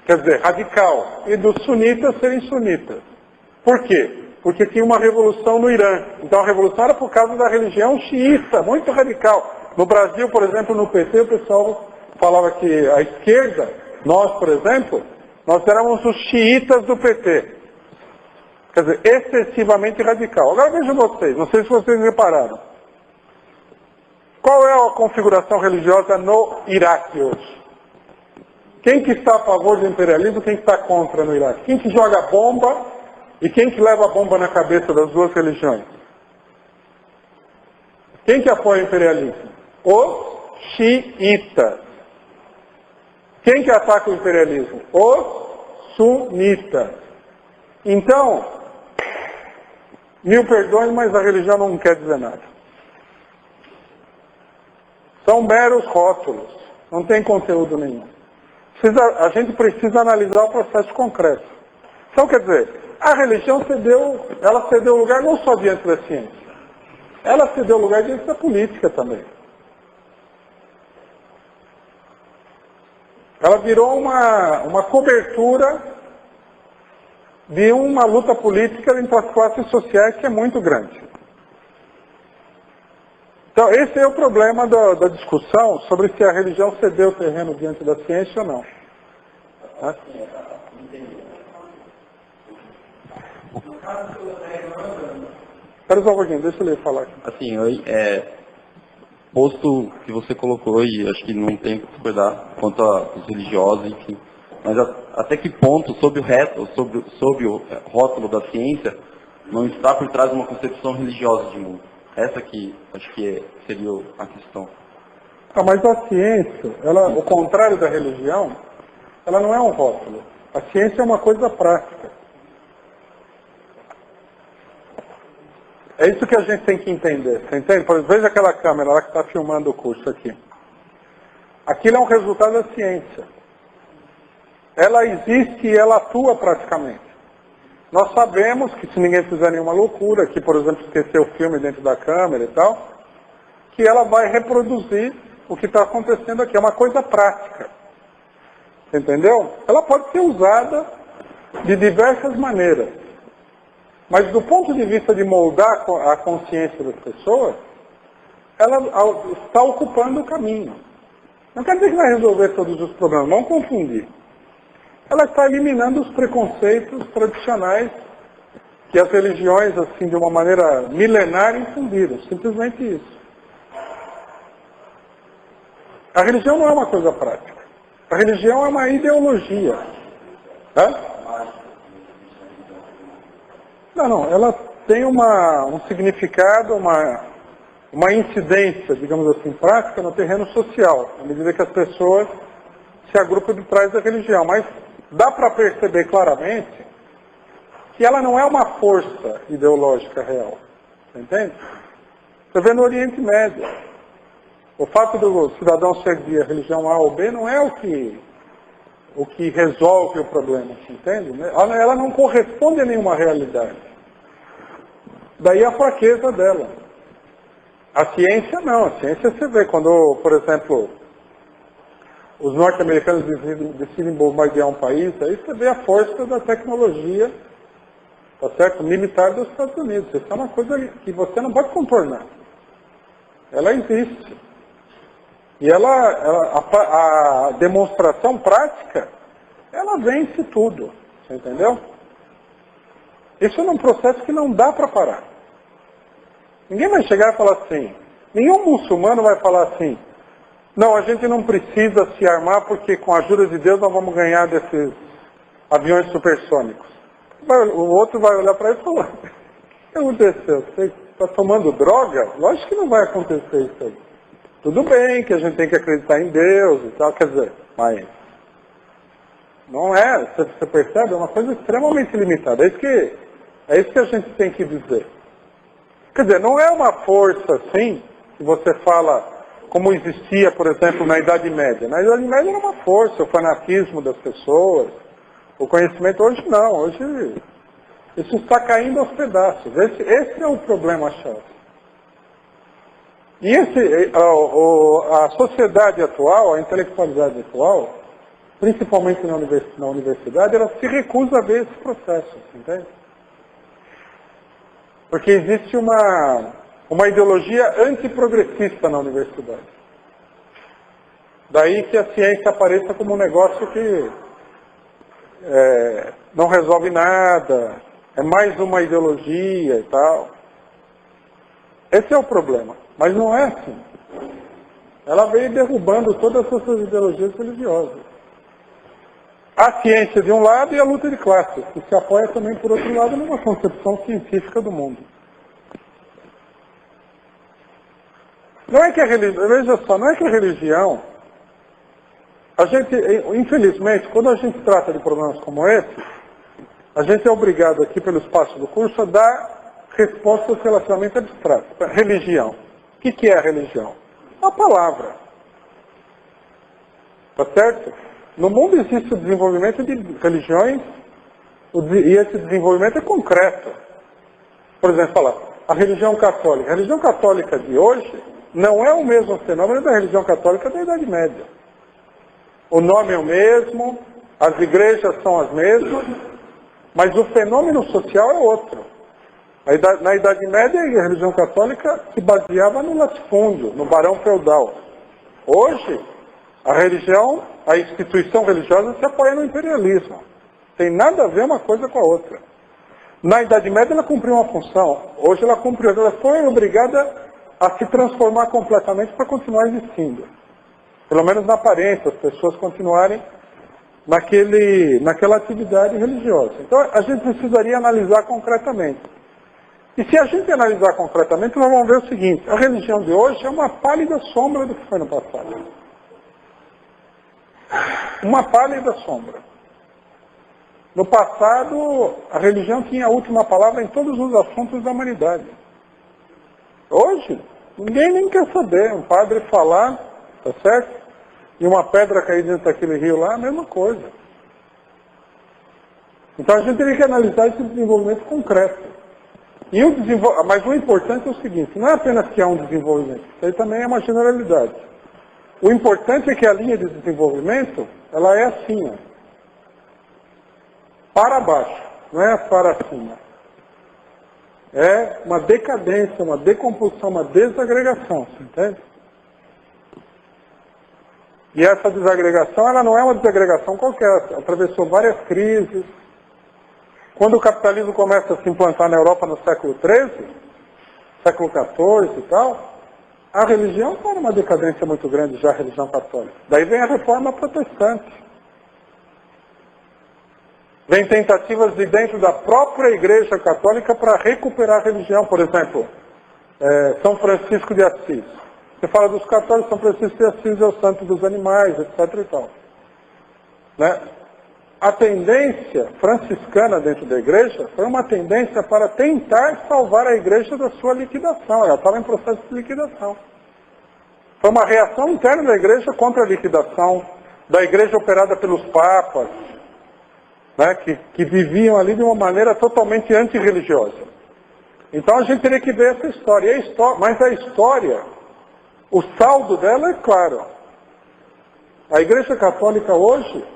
Quer dizer, radical. E dos sunitas serem sunitas. Por quê? Porque tinha uma revolução no Irã. Então a revolução era por causa da religião xiita, muito radical. No Brasil, por exemplo, no PT, o pessoal falava que a esquerda, nós, por exemplo, nós éramos os xiitas do PT. Quer dizer, excessivamente radical. Agora vejam vocês, não sei se vocês repararam. Qual é a configuração religiosa no Iraque hoje? Quem que está a favor do imperialismo, quem que está contra no Iraque? Quem que joga bomba e quem que leva a bomba na cabeça das 2 religiões? Quem que apoia o imperialismo? Os xiitas. Quem que ataca o imperialismo? Os sunitas. Então, mil perdões, mas a religião não quer dizer nada. São meros rótulos, não tem conteúdo nenhum. A gente precisa analisar o processo concreto. Então, quer dizer, a religião cedeu lugar não só diante da ciência, ela cedeu lugar diante da política também. Ela virou uma cobertura de uma luta política entre as classes sociais que é muito grande. Então, esse é o problema da discussão sobre se a religião cedeu terreno diante da ciência ou não. Espera só um pouquinho, deixa eu falar aqui. Assim, posto que você colocou, e acho que não tem que discordar quanto aos religiosos, enfim, mas até que ponto, sob o rótulo da ciência, não está por trás de uma concepção religiosa de mundo? Essa que acho que seria a questão. Mas a ciência, o contrário da religião, ela não é um rótulo. A ciência é uma coisa prática. É isso que a gente tem que entender. Você entende? Por exemplo, veja aquela câmera lá que está filmando o curso aqui. Aquilo é um resultado da ciência. Ela existe e ela atua praticamente. Nós sabemos que se ninguém fizer nenhuma loucura, que, por exemplo, esquecer o filme dentro da câmera e tal, que ela vai reproduzir o que está acontecendo aqui. É uma coisa prática. Entendeu? Ela pode ser usada de diversas maneiras. Mas do ponto de vista de moldar a consciência das pessoas, ela está ocupando o caminho. Não quer dizer que vai resolver todos os problemas, não confundir. Ela está eliminando os preconceitos tradicionais que as religiões, assim, de uma maneira milenar, infundiram. Simplesmente isso. A religião não é uma coisa prática. A religião é uma ideologia. Não, ela tem um significado, uma incidência, digamos assim, prática no terreno social, à medida que as pessoas se agrupam de trás da religião. Mas dá para perceber claramente que ela não é uma força ideológica real. Entende? Você vê no Oriente Médio. O fato do cidadão ser de religião A ou B não é o que resolve o problema, entende? Ela não corresponde a nenhuma realidade. Daí a fraqueza dela. A ciência não. A ciência você vê quando, por exemplo, os norte-americanos decidem bombardear um país, aí você vê a força da tecnologia, tá certo? Militar dos Estados Unidos. Isso é uma coisa que você não pode contornar. Ela existe. E a demonstração prática, ela vence tudo. Você entendeu? Isso é um processo que não dá para parar. Ninguém vai chegar e falar assim, nenhum muçulmano vai falar assim, não, a gente não precisa se armar porque com a ajuda de Deus nós vamos ganhar desses aviões supersônicos. O outro vai olhar para ele e falar, o que aconteceu? Você está tomando droga? Lógico que não vai acontecer isso aí. Tudo bem que a gente tem que acreditar em Deus e tal, quer dizer, mas não é, você percebe? É uma coisa extremamente limitada. É isso que a gente tem que dizer. Quer dizer, não é uma força assim, que você fala, como existia, por exemplo, na Idade Média. Na Idade Média era uma força, o fanatismo das pessoas, o conhecimento. Hoje não, hoje isso está caindo aos pedaços. Esse é o problema-chave. E a sociedade atual, a intelectualidade atual, principalmente na universidade, ela se recusa a ver esse processo, entende? Porque existe uma ideologia antiprogressista na universidade. Daí que a ciência apareça como um negócio que não resolve nada, é mais uma ideologia e tal. Esse é o problema. Mas não é assim. Ela veio derrubando todas essas ideologias religiosas. A ciência de um lado e a luta de classes, que se apoia também, por outro lado, numa concepção científica do mundo. Não é que a religião, veja só, não é que a religião, a gente, infelizmente, quando a gente trata de problemas como esse, a gente é obrigado aqui pelo espaço do curso a dar respostas relativamente abstratas. Religião. O que é a religião? A palavra. Tá certo? No mundo existe o desenvolvimento de religiões, e esse desenvolvimento é concreto. Por exemplo, falar, a religião católica. A religião católica de hoje não é o mesmo fenômeno da religião católica da Idade Média. O nome é o mesmo, as igrejas são as mesmas, mas o fenômeno social é outro. Na Idade Média, a religião católica se baseava no latifúndio, no barão feudal. Hoje, a instituição religiosa se apoia no imperialismo. Tem nada a ver uma coisa com a outra. Na Idade Média, ela cumpriu uma função. Hoje, ela foi obrigada a se transformar completamente para continuar existindo. Pelo menos na aparência, as pessoas continuarem naquela atividade religiosa. Então, a gente precisaria analisar concretamente. E se a gente analisar concretamente, nós vamos ver o seguinte, a religião de hoje é uma pálida sombra do que foi no passado. Uma pálida sombra. No passado, a religião tinha a última palavra em todos os assuntos da humanidade. Hoje, ninguém nem quer saber. Um padre falar, tá certo? E uma pedra cair dentro daquele rio lá, a mesma coisa. Então a gente teria que analisar esse desenvolvimento concreto. Mas o importante é o seguinte, não é apenas que há um desenvolvimento, isso aí também é uma generalidade. O importante é que a linha de desenvolvimento, ela é assim, ó, para baixo, não é para cima. É uma decadência, uma decomposição, uma desagregação, você entende? E essa desagregação, ela não é uma desagregação qualquer, atravessou várias crises. Quando o capitalismo começa a se implantar na Europa no século XIII, século XIV e tal, a religião está numa decadência muito grande já, a religião católica. Daí vem a reforma protestante. Vem tentativas de dentro da própria Igreja Católica para recuperar a religião. Por exemplo, São Francisco de Assis. Você fala dos católicos, São Francisco de Assis é o santo dos animais, etc. e tal. Né? A tendência franciscana dentro da igreja foi uma tendência para tentar salvar a igreja da sua liquidação. Ela estava em processo de liquidação. Foi uma reação interna da igreja contra a liquidação da igreja operada pelos papas, né, que viviam ali de uma maneira totalmente antirreligiosa. Então a gente teria que ver essa história. Mas a história, o saldo dela é claro. A Igreja Católica hoje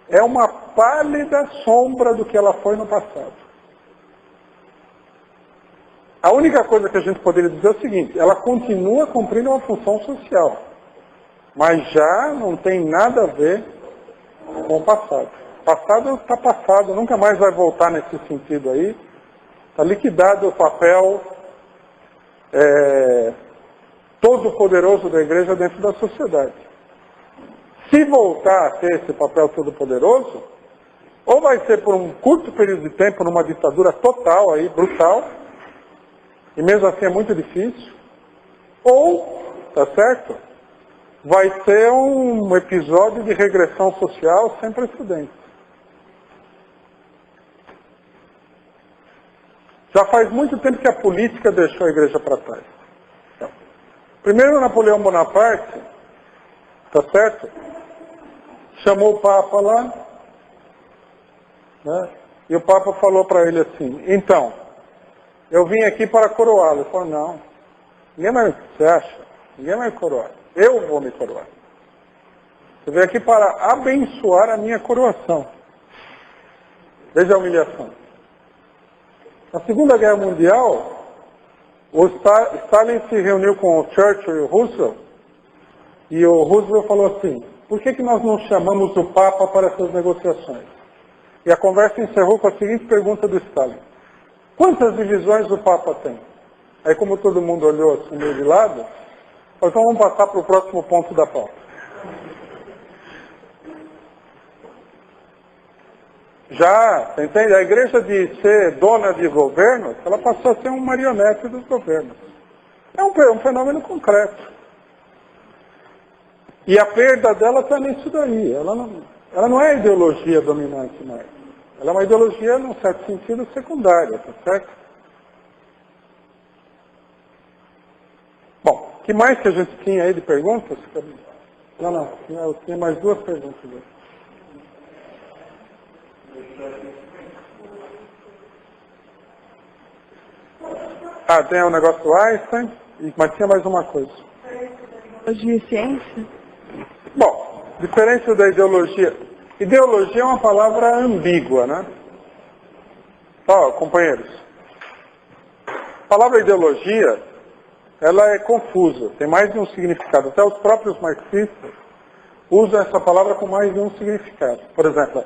é uma pálida sombra do que ela foi no passado. A única coisa que a gente poderia dizer é o seguinte, ela continua cumprindo uma função social, mas já não tem nada a ver com o passado. O passado está passado, nunca mais vai voltar nesse sentido aí. Está liquidado o papel todo-poderoso da igreja dentro da sociedade. Se voltar a ter esse papel todo-poderoso, ou vai ser por um curto período de tempo numa ditadura total, aí, brutal, e mesmo assim é muito difícil, ou, tá certo, vai ser um episódio de regressão social sem precedentes. Já faz muito tempo que a política deixou a igreja para trás. Primeiro Napoleão Bonaparte, tá certo? Chamou o Papa lá, né? E o Papa falou para ele assim, então, eu vim aqui para coroá-lo. Ele falou, não, ninguém vai, você acha? Ninguém vai me coroar. Eu vou me coroar. Você veio aqui para abençoar a minha coroação. Veja a humilhação. Na Segunda Guerra Mundial, o Stalin se reuniu com o Churchill e o Roosevelt, e o Roosevelt falou assim, por que nós não chamamos o Papa para essas negociações? E a conversa encerrou com a seguinte pergunta do Stalin. Quantas divisões o Papa tem? Aí como todo mundo olhou assim meio de lado, falou, então vamos passar para o próximo ponto da pauta. Já, entende? A igreja de ser dona de governos, ela passou a ser um marionete dos governos. É um fenômeno concreto. E a perda dela está nisso daí. Ela não é ideologia dominante mais. Ela é uma ideologia, num certo sentido, secundária, tá certo? Bom, o que mais que a gente tinha aí de perguntas? Não, eu tinha mais duas perguntas aí. Tem o negócio do Einstein, mas tinha mais uma coisa. Ideologia e ciência? Bom, diferença da ideologia. Ideologia é uma palavra ambígua, né? Ó, companheiros. A palavra ideologia, ela é confusa, tem mais de um significado. Até os próprios marxistas usam essa palavra com mais de um significado. Por exemplo,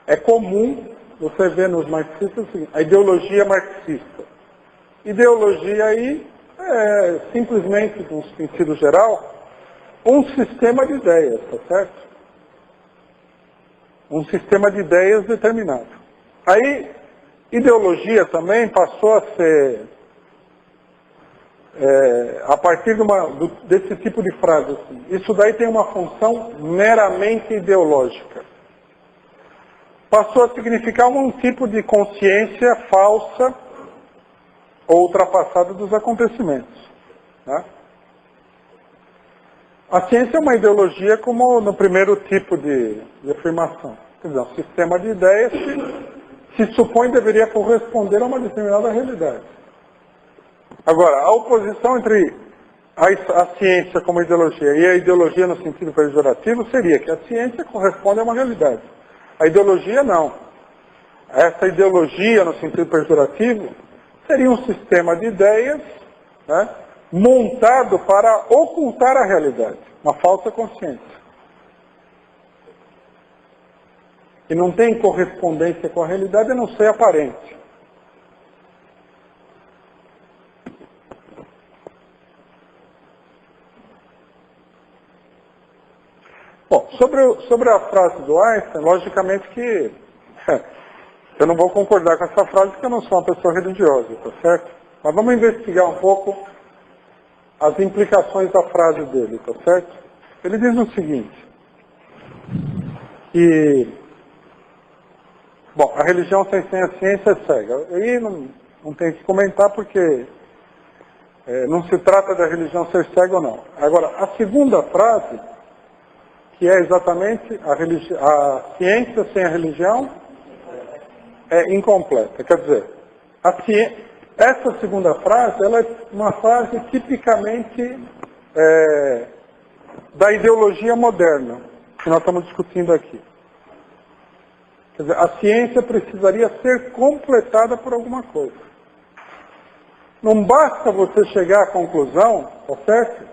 é comum você ver nos marxistas a ideologia marxista. Ideologia aí é simplesmente, num sentido geral, um sistema de ideias, tá certo? Um sistema de ideias determinado. Aí, ideologia também passou a ser, a partir desse tipo de frase, assim, isso daí tem uma função meramente ideológica. Passou a significar um tipo de consciência falsa ou ultrapassada dos acontecimentos. Né? A ciência é uma ideologia como no primeiro tipo de afirmação. Quer dizer, um sistema de ideias que se supõe deveria corresponder a uma determinada realidade. Agora, a oposição entre a ciência como ideologia e a ideologia no sentido pejorativo seria que a ciência corresponde a uma realidade. A ideologia não. Essa ideologia no sentido pejorativo seria um sistema de ideias, né, montado para ocultar a realidade, uma falsa consciência. E não tem correspondência com a realidade a não ser aparente. Bom, sobre a frase do Einstein, logicamente que eu não vou concordar com essa frase porque eu não sou uma pessoa religiosa, tá certo? Mas vamos investigar um pouco as implicações da frase dele, tá certo? Ele diz o seguinte, que, bom, a religião sem a ciência é cega. Aí não tem que comentar porque não se trata da religião ser cega ou não. Agora, a segunda frase, que é exatamente a ciência sem a religião, é incompleta. Quer dizer, essa segunda frase, ela é uma frase tipicamente da ideologia moderna, que nós estamos discutindo aqui. Quer dizer, a ciência precisaria ser completada por alguma coisa. Não basta você chegar à conclusão, tá certo,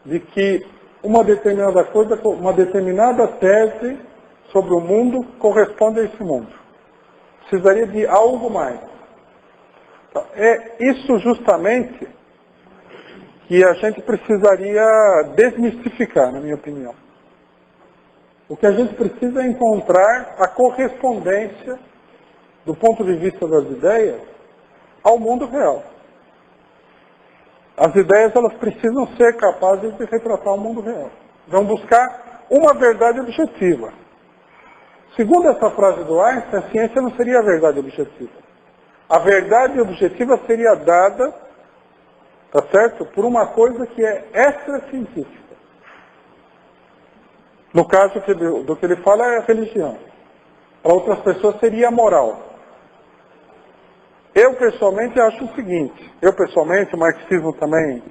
de que uma determinada coisa, uma determinada tese sobre o mundo corresponde a esse mundo. Precisaria de algo mais. Então, é isso justamente que a gente precisaria desmistificar, na minha opinião. O que a gente precisa é encontrar a correspondência, do ponto de vista das ideias, ao mundo real. As ideias, elas precisam ser capazes de retratar o mundo real. Vão buscar uma verdade objetiva. Segundo essa frase do Einstein, a ciência não seria a verdade objetiva. A verdade objetiva seria dada, tá certo, por uma coisa que é extra-científica. No caso do que ele fala é a religião. Para outras pessoas seria a moral. Eu, pessoalmente, acho o seguinte. O marxismo também,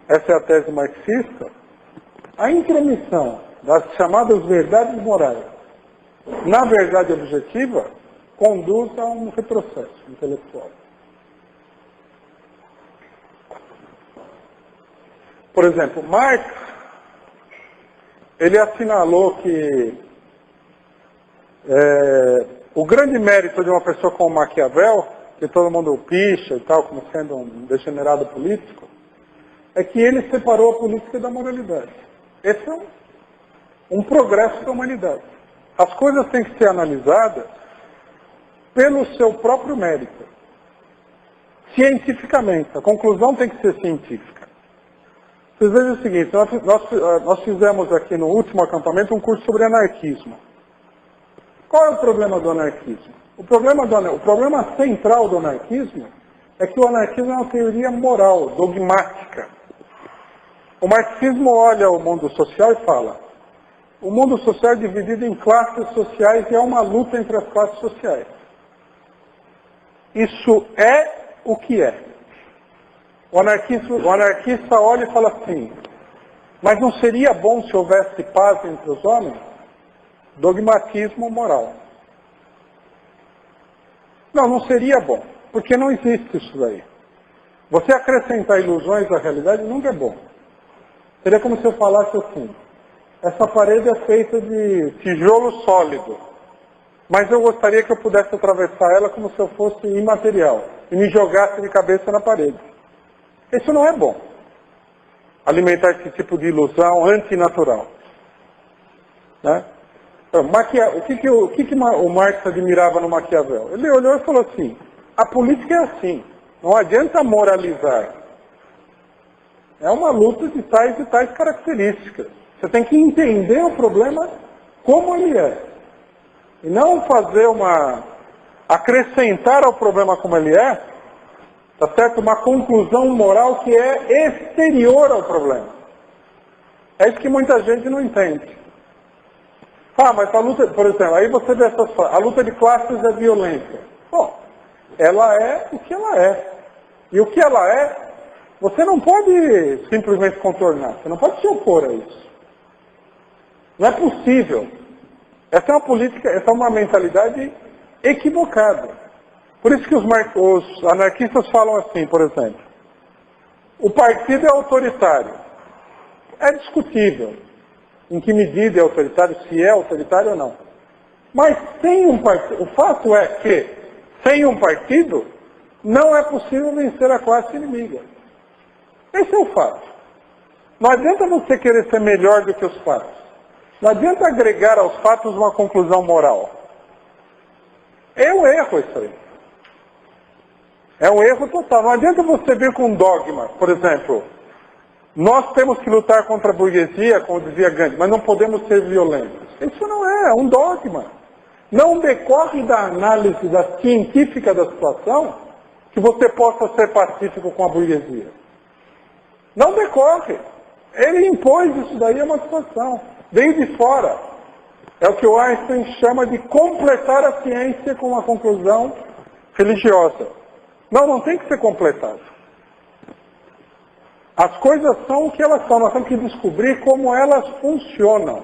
essa é a tese marxista, a intromissão das chamadas verdades morais na verdade objetiva conduz a um retrocesso intelectual. Por exemplo, Marx, ele assinalou que o grande mérito de uma pessoa como Maquiavel, que todo mundo picha e tal, como sendo um degenerado político, é que ele separou a política da moralidade. Esse é um progresso da humanidade. As coisas têm que ser analisadas pelo seu próprio mérito, cientificamente. A conclusão tem que ser científica. Vocês vejam o seguinte, nós fizemos aqui no último acampamento um curso sobre anarquismo. Qual é o problema do anarquismo? O problema central do anarquismo é que o anarquismo é uma teoria moral, dogmática. O marxismo olha o mundo social e fala, o mundo social é dividido em classes sociais e há uma luta entre as classes sociais. Isso é o que é. O anarquista olha e fala assim, mas não seria bom se houvesse paz entre os homens? Dogmatismo moral. Não seria bom, porque não existe isso daí. Você acrescentar ilusões à realidade nunca é bom. Seria como se eu falasse assim, essa parede é feita de tijolo sólido, mas eu gostaria que eu pudesse atravessar ela como se eu fosse imaterial, e me jogasse de cabeça na parede. Isso não é bom. Alimentar esse tipo de ilusão antinatural. Né? O que o Marx admirava no Maquiavel? Ele olhou e falou assim, a política é assim, não adianta moralizar. É uma luta de tais e tais características. Você tem que entender o problema como ele é. E não acrescentar ao problema como ele é, tá certo? Uma conclusão moral que é exterior ao problema. É isso que muita gente não entende. Ah, mas a luta, por exemplo, aí você vê essas frases, a luta de classes é violência. Bom, ela é o que ela é. E o que ela é, você não pode simplesmente contornar, você não pode se opor a isso. Não é possível. Essa é uma política, essa é uma mentalidade equivocada. Por isso que os anarquistas falam assim, por exemplo, o partido é autoritário. É discutível em que medida é autoritário, se é autoritário ou não. Mas sem um partido, o fato é que, sem um partido, não é possível vencer a classe inimiga. Esse é o fato. Não adianta você querer ser melhor do que os fatos. Não adianta agregar aos fatos uma conclusão moral. É um erro isso aí. É um erro total. Não adianta você vir com um dogma, por exemplo, nós temos que lutar contra a burguesia, como dizia Gandhi, mas não podemos ser violentos. Isso não é um dogma. Não decorre da análise científica da situação que você possa ser pacífico com a burguesia. Não decorre. Ele impôs isso daí a uma situação. Veio de fora. É o que o Einstein chama de completar a ciência com uma conclusão religiosa. Não, não tem que ser completado. As coisas são o que elas são. Nós temos que descobrir como elas funcionam.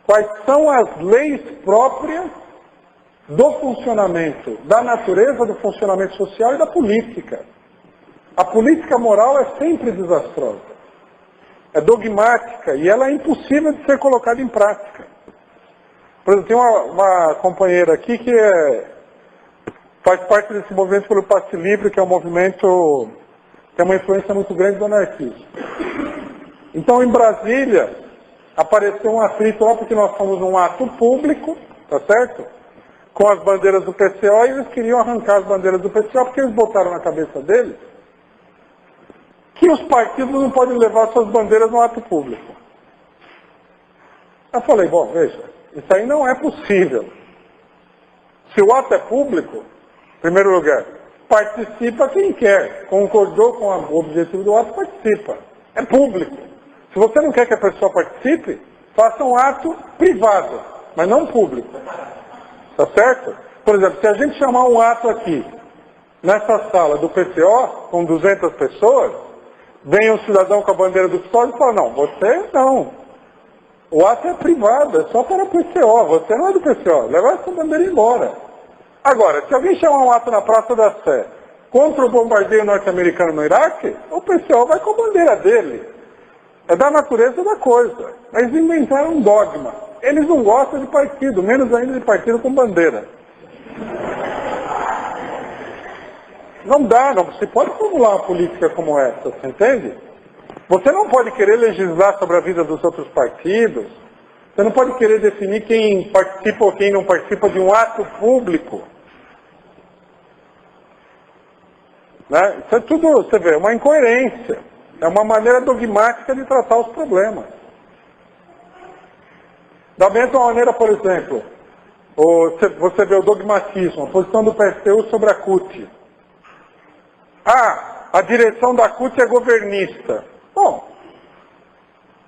Quais são as leis próprias do funcionamento, da natureza do funcionamento social e da política. A política moral é sempre desastrosa. É dogmática e ela é impossível de ser colocada em prática. Por exemplo, tem uma companheira aqui que faz parte desse movimento pelo passe livre, que é um movimento que tem uma influência muito grande do anarquismo. Então, em Brasília, apareceu um atrito lá porque nós fomos num ato público, tá certo? Com as bandeiras do PCO, e eles queriam arrancar as bandeiras do PCO porque eles botaram na cabeça deles que os partidos não podem levar suas bandeiras no ato público. Eu falei, bom, veja, isso aí não é possível. Se o ato é público, em primeiro lugar, participa quem quer. Concordou com o objetivo do ato, participa. É público. Se você não quer que a pessoa participe, faça um ato privado, mas não público. Tá certo? Por exemplo, se a gente chamar um ato aqui, nessa sala do PCO, com 200 pessoas, vem um cidadão com a bandeira do PSOL e fala, não, você não. O ato é privado, é só para o PCO, você não é do PCO, leva essa bandeira embora. Agora, se alguém chamar um ato na Praça da Sé contra o bombardeio norte-americano no Iraque, o PCO vai com a bandeira dele. É da natureza da coisa. Mas inventaram um dogma. Eles não gostam de partido, menos ainda de partido com bandeira. Não dá, não. Você pode formular uma política como essa, você entende? Você não pode querer legislar sobre a vida dos outros partidos. Você não pode querer definir quem participa ou quem não participa de um ato público. Né? Isso é tudo, você vê, uma incoerência. É uma maneira dogmática de tratar os problemas. Da mesma maneira, por exemplo, você vê o dogmatismo, a posição do PSTU sobre a CUT. Ah, a direção da CUT é governista. Bom,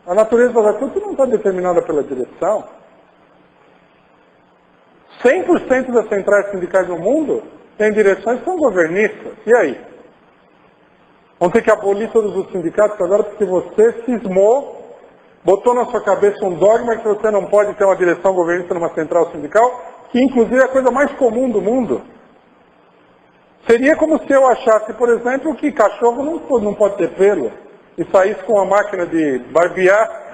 a natureza da CUT não está determinada pela direção. 100% das centrais sindicais do mundo têm direções que são governistas. E aí? Vão ter que abolir todos os sindicatos agora porque você cismou, botou na sua cabeça um dogma que você não pode ter uma direção governista numa central sindical, que inclusive é a coisa mais comum do mundo. Seria como se eu achasse, por exemplo, que cachorro não pode ter pelo e saísse com uma máquina de barbear